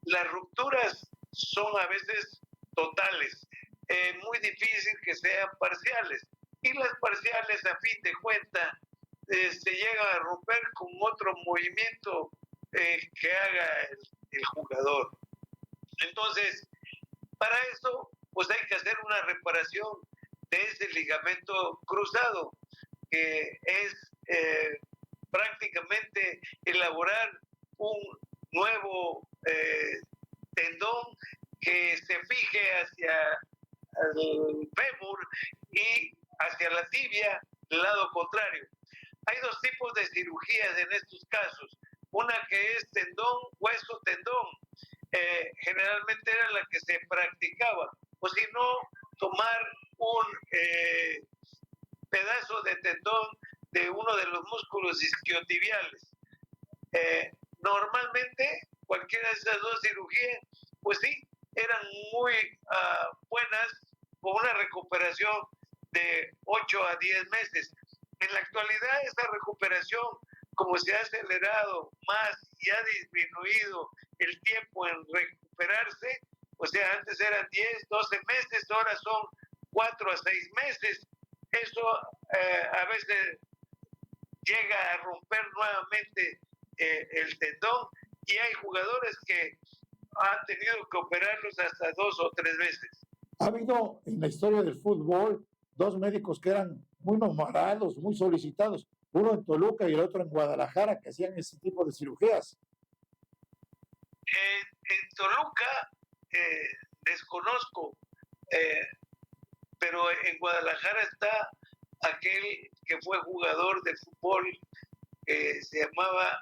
las rupturas son a veces totales, muy difícil que sean parciales, y las parciales a fin de cuentas se llegan a romper con otro movimiento que haga el jugador. Entonces, para eso, pues hay que hacer una reparación de ese ligamento cruzado, que es prácticamente elaborar un nuevo tendón que se fije hacia el fémur y hacia la tibia, el lado contrario. Hay dos tipos de cirugías en estos casos. Una que es tendón, hueso, tendón. Generalmente era la que se practicaba. O si no, tomar un pedazo de tendón de uno de los músculos isquiotibiales. Normalmente, cualquiera de esas dos cirugías, pues sí, eran muy buenas, con una recuperación de 8 a 10 meses. En la actualidad, esa recuperación, como se ha acelerado más y ha disminuido el tiempo en recuperarse, o sea, antes eran 10, 12 meses, ahora son 4 a 6 meses. Eso a veces llega a romper nuevamente el tendón, y hay jugadores que han tenido que operarlos hasta 2 o 3 veces. Ha habido en la historia del fútbol dos médicos que eran muy nombrados, muy solicitados, uno en Toluca y el otro en Guadalajara, que hacían ese tipo de cirugías. En Toluca desconozco, pero en Guadalajara está aquel que fue jugador de fútbol, que se llamaba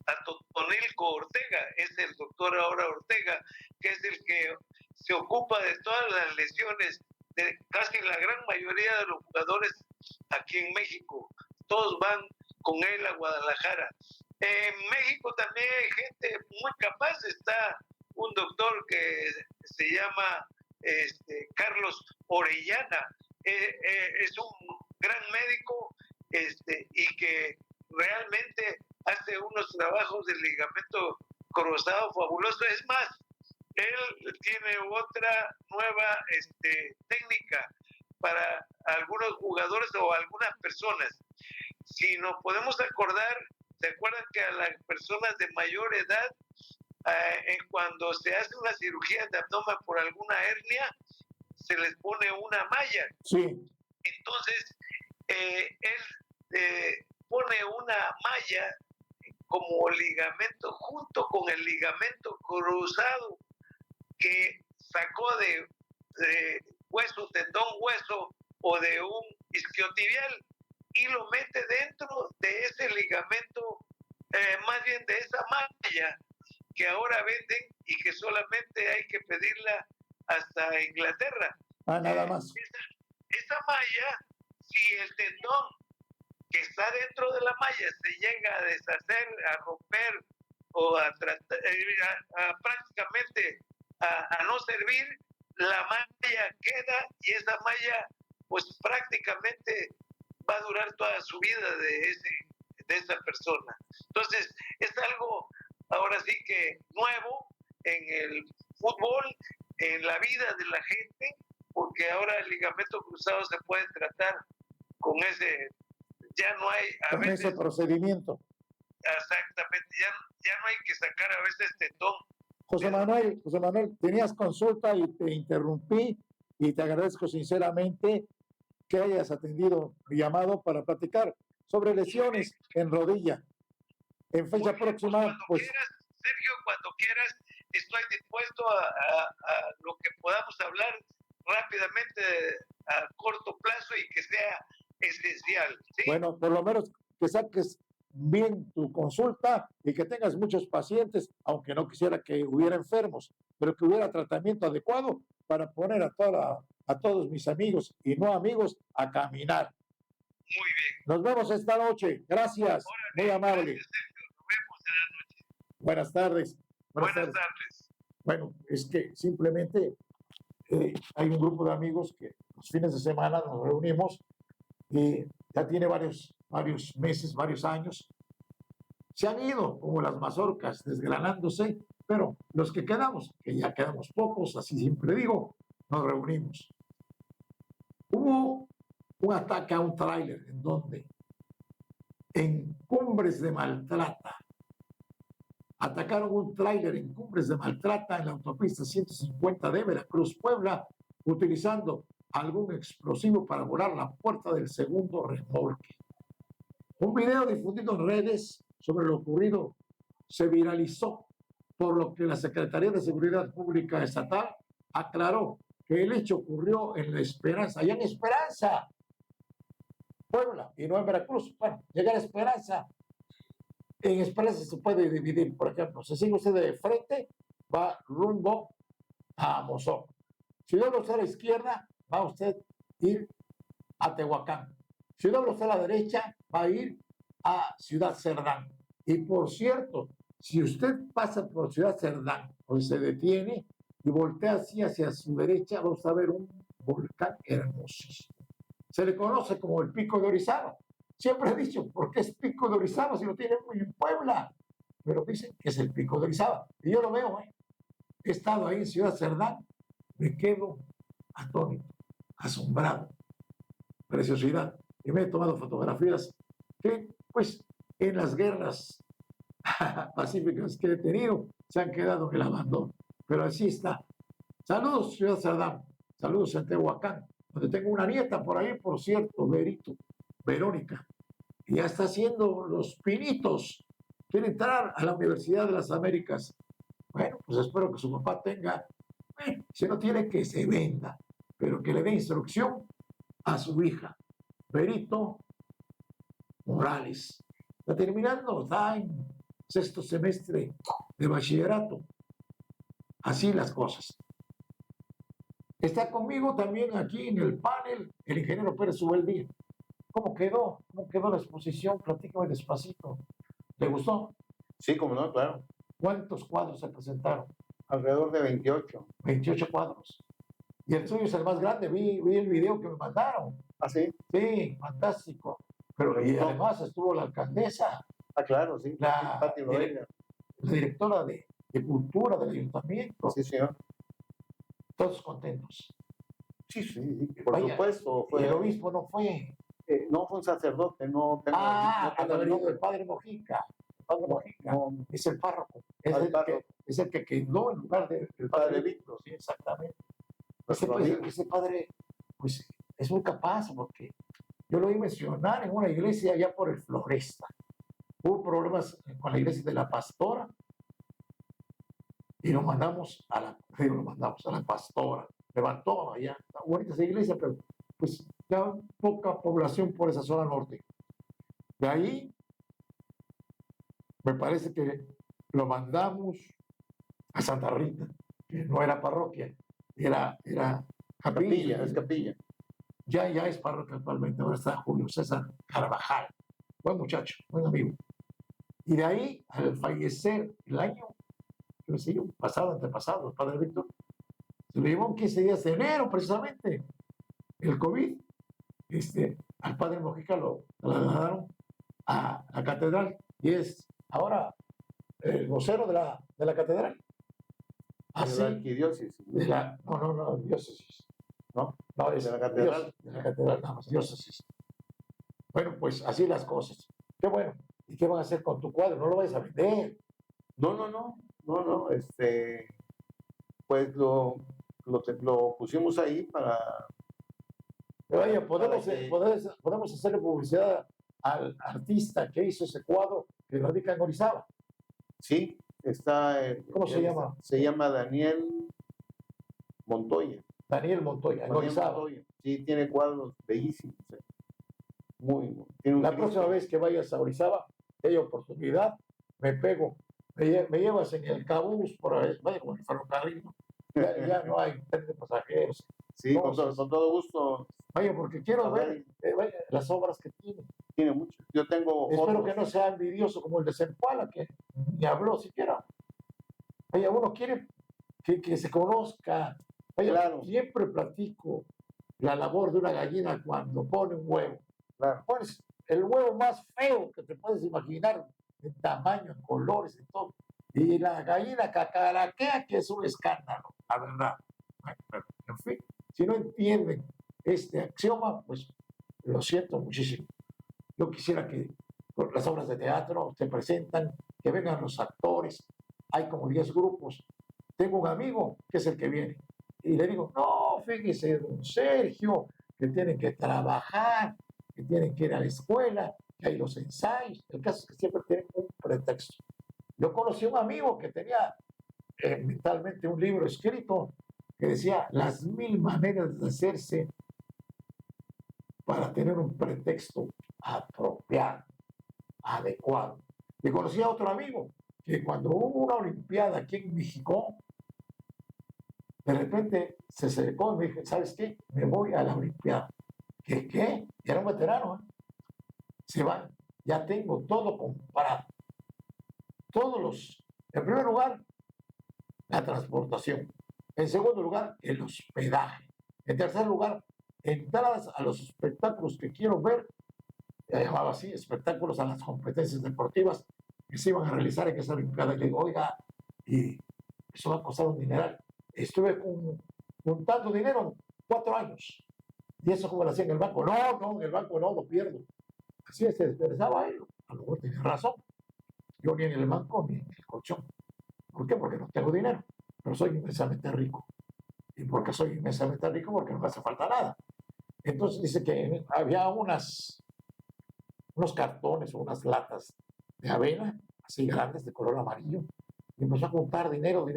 Atotonilco Ortega, es el doctor ahora Ortega, que es el que se ocupa de todas las lesiones de casi la gran mayoría de los jugadores aquí en México. Todos van con él a Guadalajara. En México también hay gente muy capaz. Está un doctor que se llama Carlos Orellana. Es un gran médico y que realmente hace unos trabajos de ligamento cruzado fabuloso. Es más, él tiene otra nueva técnica para algunos jugadores o algunas personas. Si nos podemos acordar, ¿se acuerdan que a las personas de mayor edad, cuando se hace una cirugía de abdomen por alguna hernia, se les pone una malla? Sí. Entonces, él pone una malla como ligamento junto con el ligamento cruzado que sacó de hueso, tendón, hueso o de un isquiotibial, y lo mete dentro de ese ligamento, más bien de esa malla que ahora venden y que solamente hay que pedirla hasta Inglaterra. Nada más. Esa malla, si el tendón que está dentro de la malla se llega a deshacer, a romper o a prácticamente a no servir, la malla queda, y esa malla pues prácticamente va a durar toda su vida de esa persona. Entonces es algo ahora sí que nuevo en el fútbol, en la vida de la gente, porque ahora el ligamento cruzado se puede tratar con ese, ya no hay a con veces, ese procedimiento. Exactamente, ya no hay que sacar a veces tendón. José Manuel, tenías consulta y te interrumpí, y te agradezco sinceramente que hayas atendido mi llamado para platicar sobre lesiones en rodilla. En fecha próxima, Cuando quieras, Sergio, cuando quieras, estoy dispuesto a lo que podamos hablar rápidamente a corto plazo y que sea esencial. ¿Sí? Bueno, por lo menos que saques bien tu consulta y que tengas muchos pacientes, aunque no quisiera que hubiera enfermos, pero que hubiera tratamiento adecuado para poner a todos mis amigos y no amigos a caminar. Muy bien. Nos vemos esta noche. Gracias. Órale, Muy amable. gracias, Sergio. Nos vemos en la noche. Buenas tardes. Buenas tardes. Bueno, es que simplemente hay un grupo de amigos que los fines de semana nos reunimos y ya tiene varios meses, varios años. Se han ido como las mazorcas desgranándose, pero los que quedamos, que ya quedamos pocos, así siempre digo, nos reunimos. Hubo un ataque a un tráiler en donde en Cumbres de Maltrata atacaron un tráiler en Cumbres de Maltrata en la autopista 150 de Veracruz, Puebla, utilizando algún explosivo para volar la puerta del segundo remolque. Un video difundido en redes sobre lo ocurrido se viralizó, por lo que la Secretaría de Seguridad Pública Estatal aclaró que el hecho ocurrió en La Esperanza, allá en Esperanza, Puebla, y no en Veracruz. Bueno, llegar a Esperanza. En Esperanza se puede dividir, por ejemplo, si sigue usted de frente, va rumbo a Mozoc. Si dobla usted a la izquierda, va usted a ir a Tehuacán. Si dobla usted a la derecha, va a ir a Ciudad Cerdán. Y por cierto, si usted pasa por Ciudad Cerdán, o se detiene y voltea así hacia su derecha, vamos a ver un volcán hermosísimo. Se le conoce como el Pico de Orizaba. Siempre he dicho, ¿por qué es Pico de Orizaba si lo tienen en Puebla? Pero dicen que es el Pico de Orizaba. Y yo lo veo, he estado ahí en Ciudad Cerdán, me quedo atónito, asombrado, preciosidad. Y me he tomado fotografías que, pues, en las guerras pacíficas que he tenido, se han quedado en el abandono. Pero así está. Saludos, Ciudad Cerdán. Saludos en Tehuacán, donde tengo una nieta por ahí, por cierto, Verónica. Y ya está haciendo los pinitos. Quiere entrar a la Universidad de las Américas. Bueno, pues espero que su papá tenga, si no tiene, que se venda, pero que le dé instrucción a su hija, Berito Morales. Está terminando, está en 6º semestre de bachillerato. Así las cosas. Está conmigo también aquí en el panel el ingeniero Pérez Ubeldía. ¿Cómo quedó? ¿Cómo quedó la exposición? Platícame despacito. ¿Le gustó? Sí, como no, claro. ¿Cuántos cuadros se presentaron? Alrededor de 28. 28 cuadros. Y el suyo es el más grande. Vi el video que me mandaron. ¿Ah, sí? Sí, fantástico. Pero y además estuvo la alcaldesa. Ah, claro, sí. La directora de Cultura del Ayuntamiento. Sí, señor. Todos contentos. Sí, por supuesto. Fue, el obispo no fue. No fue un sacerdote, no tengo. El padre Mojica. El padre Mojica es el párroco. Es el que quedó en lugar del padre Víctor. Sí, exactamente. Ese padre, pues, es muy capaz, porque yo lo oí mencionar en una iglesia allá por el Floresta. Hubo problemas con la iglesia de la Pastora y lo mandamos a la Pastora. Levantó allá, está bonita esa iglesia, pero pues ya poca población por esa zona norte. De ahí, me parece que lo mandamos a Santa Rita, que no era parroquia, era capilla. Es capilla. Ya es parroquia actualmente, ahora está Julio César Carvajal. Buen muchacho, buen amigo. Y de ahí, al fallecer el año, yo sé, pasado, antepasado, el padre Víctor, se lo llevó 15 días de enero, precisamente, el COVID. Al padre Mojica lo trasladaron a la catedral y es ahora el vocero de la catedral. Así, de la arquidiócesis. No, diócesis. No, es de la catedral. De la catedral, nada más, diócesis. Bueno, pues así las cosas. Qué bueno. ¿Y qué van a hacer con tu cuadro? ¿No lo vais a vender? No. Pues lo pusimos ahí para. Pero vaya, podemos hacerle publicidad al artista que hizo ese cuadro que radica en Orizaba. Sí, está... ¿Cómo se llama? Se llama Daniel Montoya. Daniel Montoya, en Daniel Orizaba. Montoya. Sí, tiene cuadros bellísimos. Muy, tiene un La Cristo. próxima vez que vayas a Orizaba, hay oportunidad, me pego. Me llevas en el cabús, por ahí, vaya con el ferrocarril, ¿no? Ya no hay tren de pasajeros. Sí, con Cosas. todo gusto. Vaya, porque quiero A ver vaya, las obras que tiene. Tiene mucho. Yo tengo Espero fotos. que no sea envidioso como el de Zempoala, que ni habló siquiera. Vaya, uno quiere que se conozca. Vaya, Claro. siempre platico la labor de una gallina cuando pone un huevo. Claro. Pones el huevo más feo que te puedes imaginar, en tamaño, en colores, en todo. Y la gallina cacaraquea, que es un escándalo, la verdad. Bueno, en fin, si no entienden este axioma, pues lo siento muchísimo. Yo quisiera que con las obras de teatro se presentan, que vengan los actores, hay como 10 grupos. Tengo un amigo que es el que viene y le digo, no, fíjese, don Sergio, que tienen que trabajar, que tienen que ir a la escuela, que hay los ensayos. El caso es que siempre tienen un pretexto. Yo conocí a un amigo que tenía mentalmente un libro escrito que decía las 1000 maneras de hacerse para tener un pretexto apropiado, adecuado. Y conocí a otro amigo que cuando hubo una olimpiada aquí en México, de repente se acercó y me dijo, ¿sabes qué? Me voy a la olimpiada. ¿Qué? Y era un veterano, ¿eh? Se van, ya tengo todo comprado. En primer lugar, la transportación. En segundo lugar, el hospedaje. En tercer lugar, entradas a los espectáculos que quiero ver, llamaba así, espectáculos a las competencias deportivas que se iban a realizar en esa olimpiada. Y le digo, oiga, y eso va a costar un dineral. Estuve juntando dinero 4 años. ¿Y eso cómo lo hacía en el banco? No, en el banco no, lo pierdo. Así se desperezaba él. A lo mejor tenía razón. Yo ni en el banco ni en el colchón. ¿Por qué? Porque no tengo dinero. Pero soy inmensamente rico. ¿Y por qué soy inmensamente rico? Porque no me hace falta nada. Entonces dice que había unos cartones o unas latas de avena, así grandes, de color amarillo. Y empezó a juntar dinero. Y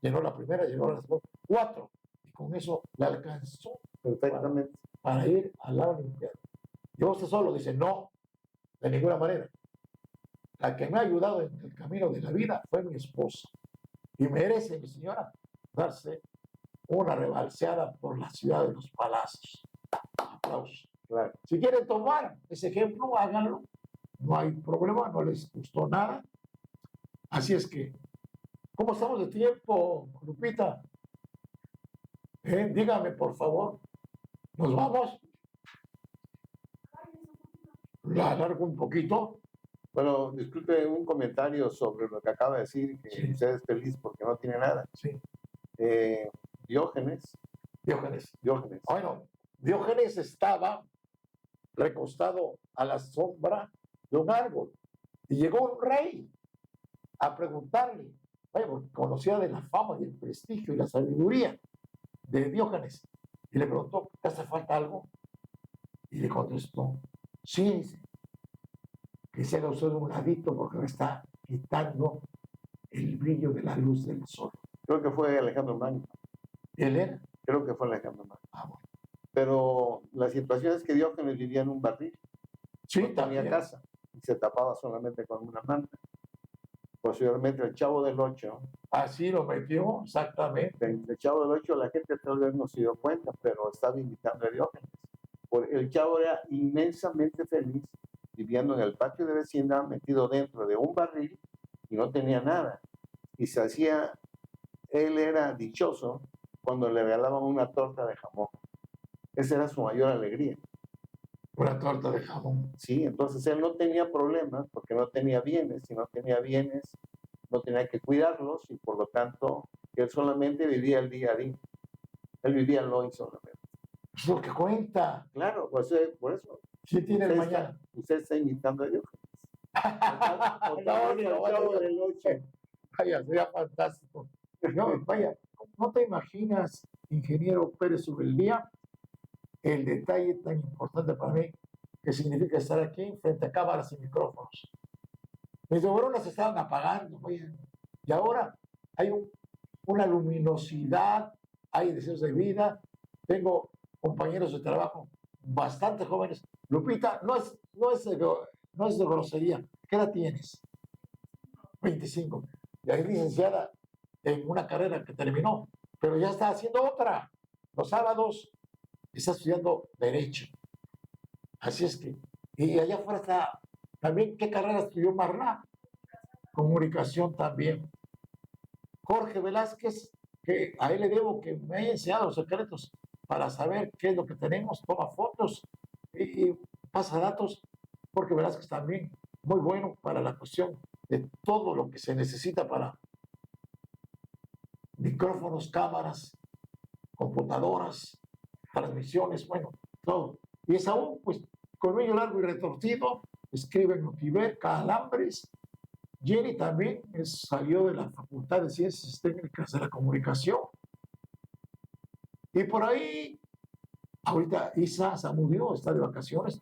llenó la primera, llenó la segunda. 4. Y con eso le alcanzó Perfectamente. para ir a la Olimpiada. Yo usted solo dice, no, de ninguna manera. La que me ha ayudado en el camino de la vida fue mi esposa. Y merece, mi señora, darse una rebalseada por la ciudad de los palacios. Aplausos. Claro. Si quieren tomar ese ejemplo, háganlo. No hay problema, no les gustó nada. Así es que, ¿cómo estamos de tiempo, Lupita? Dígame, por favor. ¿Nos vamos? La alargo un poquito. Bueno, disculpe un comentario sobre lo que acaba de decir, que Sí. usted es feliz porque no tiene nada. Sí. Diógenes. Bueno, Diógenes estaba recostado a la sombra de un árbol y llegó un rey a preguntarle, vaya, porque conocía de la fama y el prestigio y la sabiduría de Diógenes, y le preguntó, ¿te hace falta algo? Y le contestó, sí, que se haga usted un ladito porque me está quitando el brillo de la luz del sol. Creo que fue Alejandro Magno. ¿Él era? Creo que fue Alejandro Magno. Bueno. Pero la situación es que Diógenes vivía en un barril. Sí, no tenía también. casa. Y se tapaba solamente con una manta. Posteriormente, el Chavo del Ocho. Así lo metió, exactamente. El Chavo del Ocho, la gente tal vez no se dio cuenta, pero estaba imitando a Diógenes. El Chavo era inmensamente feliz viviendo en el patio de vecindad, metido dentro de un barril y no tenía nada. Y él era dichoso cuando le regalaban una torta de jamón. Esa era su mayor alegría. Una torta de jamón. Sí, entonces él no tenía problemas porque no tenía bienes. Si no tenía bienes, no tenía que cuidarlos y por lo tanto él solamente vivía el día a día. Él vivía el hoy solamente. Es lo que cuenta. Claro, pues, por eso. Sí tiene el mañana. Usted está imitando a Diógenes. Vaya, sería fantástico. No, vaya, ¿no te imaginas, ingeniero Pérez Ubeldía, el detalle tan importante para mí que significa estar aquí frente a cámaras y micrófonos? Mis neuronas se estaban apagando, oye, y ahora hay una luminosidad, hay deseos de vida. Tengo compañeros de trabajo bastante jóvenes. Lupita, no es de grosería. ¿Qué edad tienes? 25. Ya es licenciada en una carrera que terminó, pero ya está haciendo otra. Los sábados está estudiando Derecho. Así es que, y allá afuera está también, ¿qué carrera estudió Marlá? Comunicación también. Jorge Velázquez, que a él le debo que me haya enseñado los secretos para saber qué es lo que tenemos, toma fotos y pasa datos. Jorge Velázquez también, muy bueno para la cuestión de todo lo que se necesita para micrófonos, cámaras, computadoras, transmisiones, bueno, todo. Y Esaú, pues, colmillo largo y retorcido, escribe en Notiver, Calambres. Jenny también salió de la Facultad de Ciencias Técnicas de la Comunicación. Y por ahí, ahorita Isa Zamudio está de vacaciones,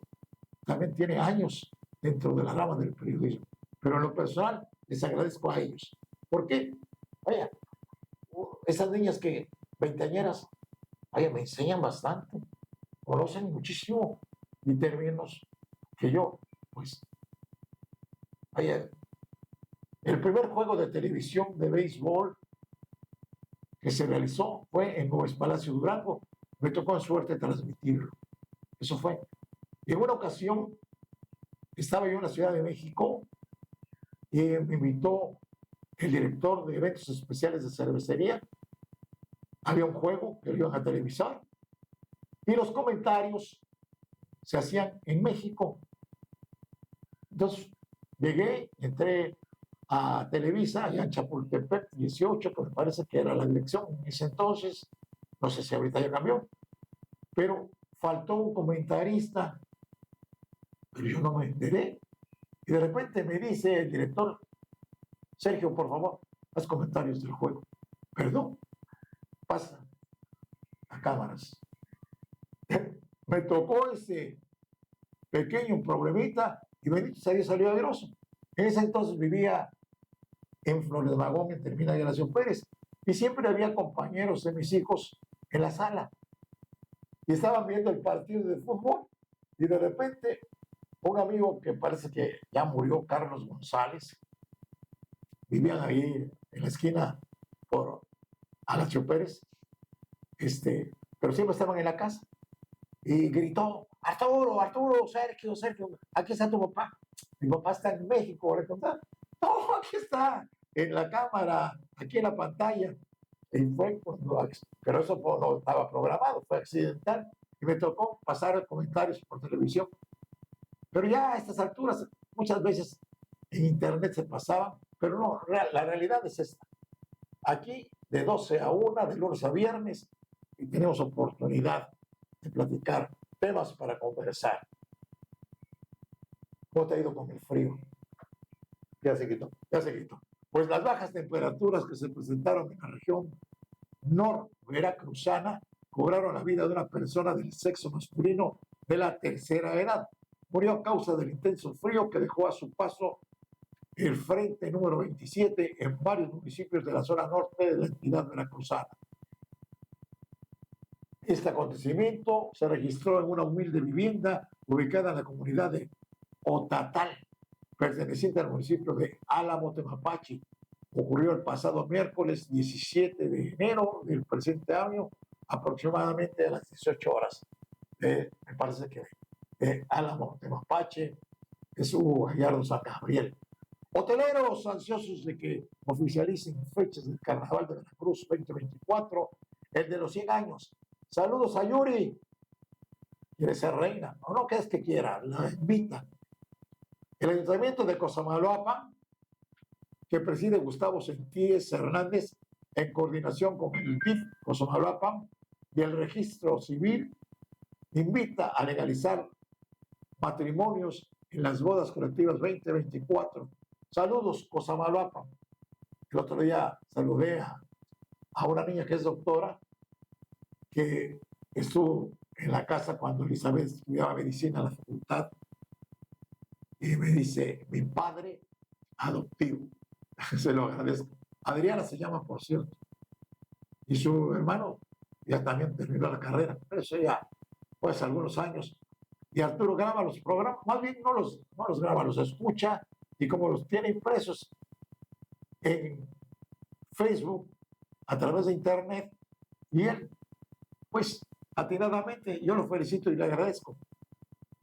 también tiene años dentro de la rama del periodismo. Pero en lo personal, les agradezco a ellos. ¿Por qué? Vaya, esas niñas que, veinteañeras, vaya, me enseñan bastante, conocen muchísimo y términos que yo, pues, vaya, el primer juego de televisión de béisbol que se realizó fue en Gómez Palacio Durango. Me tocó en suerte transmitirlo. Eso fue. Y en una ocasión estaba yo en la Ciudad de México y me invitó el director de eventos especiales de cervecería. Había un juego que lo iban a televisar y los comentarios se hacían en México. Entonces llegué, entré a Televisa, allá en Chapultepec 18, que me parece que era la dirección en ese entonces, no sé si ahorita ya cambió, pero faltó un comentarista, pero yo no me enteré. Y de repente me dice el director, Sergio, por favor, haz comentarios del juego. Perdón, pasa a cámaras. Me tocó ese pequeño problemita y bendito sea Dios, salió airoso. En ese entonces vivía en Flores de Magón, en Termina Generación Pérez, y siempre había compañeros de mis hijos en la sala. Y estaban viendo el partido de fútbol, y de repente un amigo que parece que ya murió, Carlos González, vivían ahí en la esquina por Alacio Pérez, pero siempre estaban en la casa, y gritó, Arturo, Arturo, Sergio, Sergio, aquí está tu papá. Mi papá está en México, ¿le contás? No, aquí está, en la cámara, aquí en la pantalla. Y fue cuando, pero eso no estaba programado, fue accidental. Y me tocó pasar comentarios por televisión. Pero ya a estas alturas, muchas veces en internet se pasaban, pero no, la realidad es esta. Aquí, de 12 a 1, de lunes a viernes, y tenemos oportunidad de platicar temas para conversar. ¿Cómo te ha ido con el frío? Ya se quitó. Ya se quitó. Pues las bajas temperaturas que se presentaron en la región nor-veracruzana cobraron la vida de una persona del sexo masculino de la tercera edad. Murió a causa del intenso frío que dejó a su paso el frente número 27 en varios municipios de la zona norte de la entidad veracruzana. Este acontecimiento se registró en una humilde vivienda ubicada en la comunidad de Otatal, perteneciente al municipio de Álamo, Temapachi. Ocurrió el pasado miércoles 17 de enero del presente año, aproximadamente a las 18 horas. Me parece que de Álamo, Temapache, es Hugo Gallardo San Gabriel. Hoteleros ansiosos de que oficialicen fechas del Carnaval de Veracruz 2024, el de los 100 años. Saludos a Yuri. Quiere ser reina. No, que es que quiera, la invita. El Ayuntamiento de Cosamaloapan, que preside Gustavo Sentíes Hernández, en coordinación con el DIF Cosamaloapan y el Registro Civil, invita a legalizar matrimonios en las bodas colectivas 2024. Saludos, Cosamaloapan. El otro día saludé a una niña que es doctora, que estuvo en la casa cuando Elizabeth estudiaba medicina en la facultad, y me dice, mi padre adoptivo. Se lo agradezco. Adriana se llama, por cierto. Y su hermano ya también terminó la carrera, pero eso ya, pues, algunos años. Y Arturo graba los programas, más bien no los graba, los escucha, y como los tiene impresos en Facebook, a través de internet, y él, pues, atinadamente, yo lo felicito y le agradezco.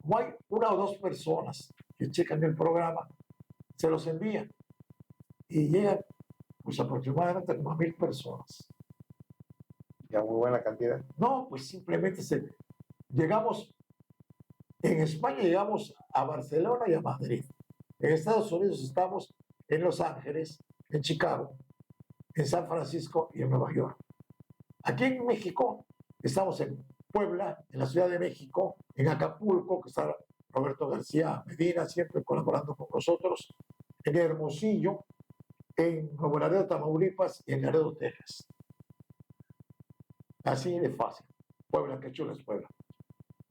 Como hay una o dos personas que checan el programa, se los envía, y llegan, pues, aproximadamente como a 1,000 personas. Ya muy buena cantidad. No, pues simplemente llegamos, en España llegamos a Barcelona y a Madrid. En Estados Unidos estamos en Los Ángeles, en Chicago, en San Francisco y en Nueva York. Aquí en México estamos en Puebla, en la Ciudad de México, en Acapulco, que está Roberto García Medina, siempre colaborando con nosotros, en Hermosillo, en Nuevo Laredo, Tamaulipas y en Laredo, Texas. Así de fácil. Puebla, qué chula es Puebla.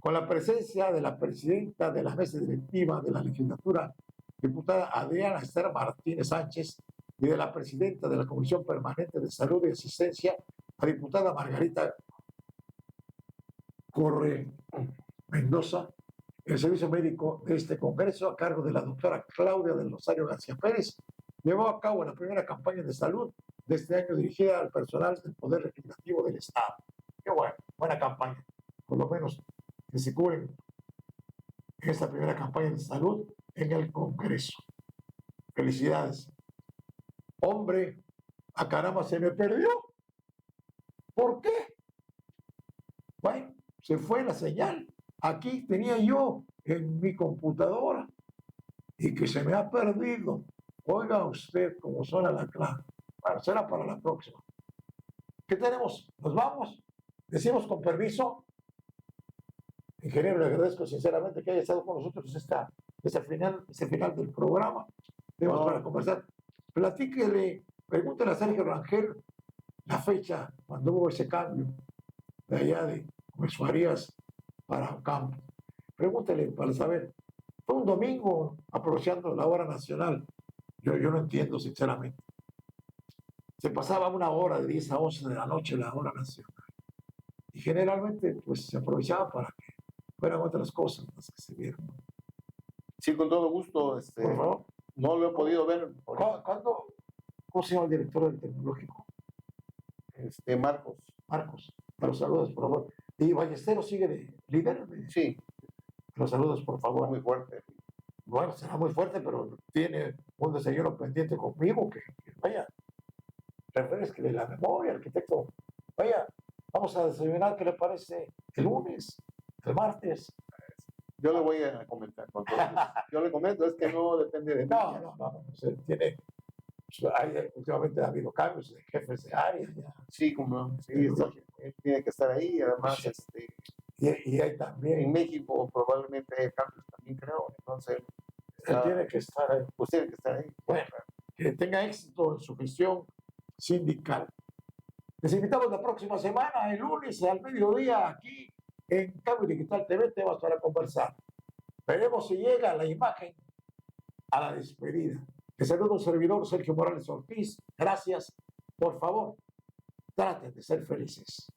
Con la presencia de la presidenta de la mesa directiva de la legislatura, diputada Adriana Esther Martínez Sánchez, y de la presidenta de la Comisión Permanente de Salud y Asistencia, la diputada Margarita Corre Mendoza, el servicio médico de este Congreso, a cargo de la doctora Claudia del Rosario García Pérez, llevó a cabo la primera campaña de salud de este año dirigida al personal del Poder Legislativo del Estado. Qué bueno, buena campaña. Por lo menos que se cubren en esta primera campaña de salud en el Congreso. Felicidades. Hombre, a caramba, se me perdió. ¿Por qué? Bueno, se fue la señal. Aquí tenía yo en mi computadora y que se me ha perdido. Oiga usted cómo suena la clave. Bueno, será para la próxima. ¿Qué tenemos? ¿Nos vamos? Decimos con permiso. Ingeniero, le agradezco sinceramente que haya estado con nosotros este final del programa. Tenemos para conversar. Platíquele, pregúntele a Sergio Rangel la fecha cuando hubo ese cambio de allá de Gómez Farías para Ocampo. Pregúntele para saber. Fue un domingo aprovechando la hora nacional. Yo no entiendo sinceramente. Se pasaba 1 hora de 10 a 11 de la noche la hora nacional. Y generalmente pues se aprovechaba para que fueran otras cosas las que se vieron. Sí, con todo gusto. Por favor. No lo he podido ver. ¿Cómo se llama el director del tecnológico? Marcos. Marcos. Los saludos, por favor. ¿Y Ballesteros sigue de líder? Sí. Los saludos, por favor. Muy fuerte. Bueno, será muy fuerte, pero tiene un desayuno pendiente conmigo que vaya, refresque la memoria, arquitecto. Vaya, vamos a desayunar, ¿qué le parece? El lunes, el martes. Yo le voy a comentar. Yo le comento, es que no depende de mí. No. Últimamente ha habido cambios de jefes de área. Ya. Sí, como sí, él tiene que estar ahí, además. Sí. Y hay también. En México probablemente hay cambios también, creo. Entonces. Él tiene que estar ahí. Pues tiene que estar ahí. Bueno, que tenga éxito en su gestión sindical. Les invitamos la próxima semana, el lunes al mediodía, aquí en Cambio Digital TV, temas para conversar. Veremos si llega la imagen a la despedida. Les saluda un servidor, Sergio Morales Ortiz. Gracias. Por favor, traten de ser felices.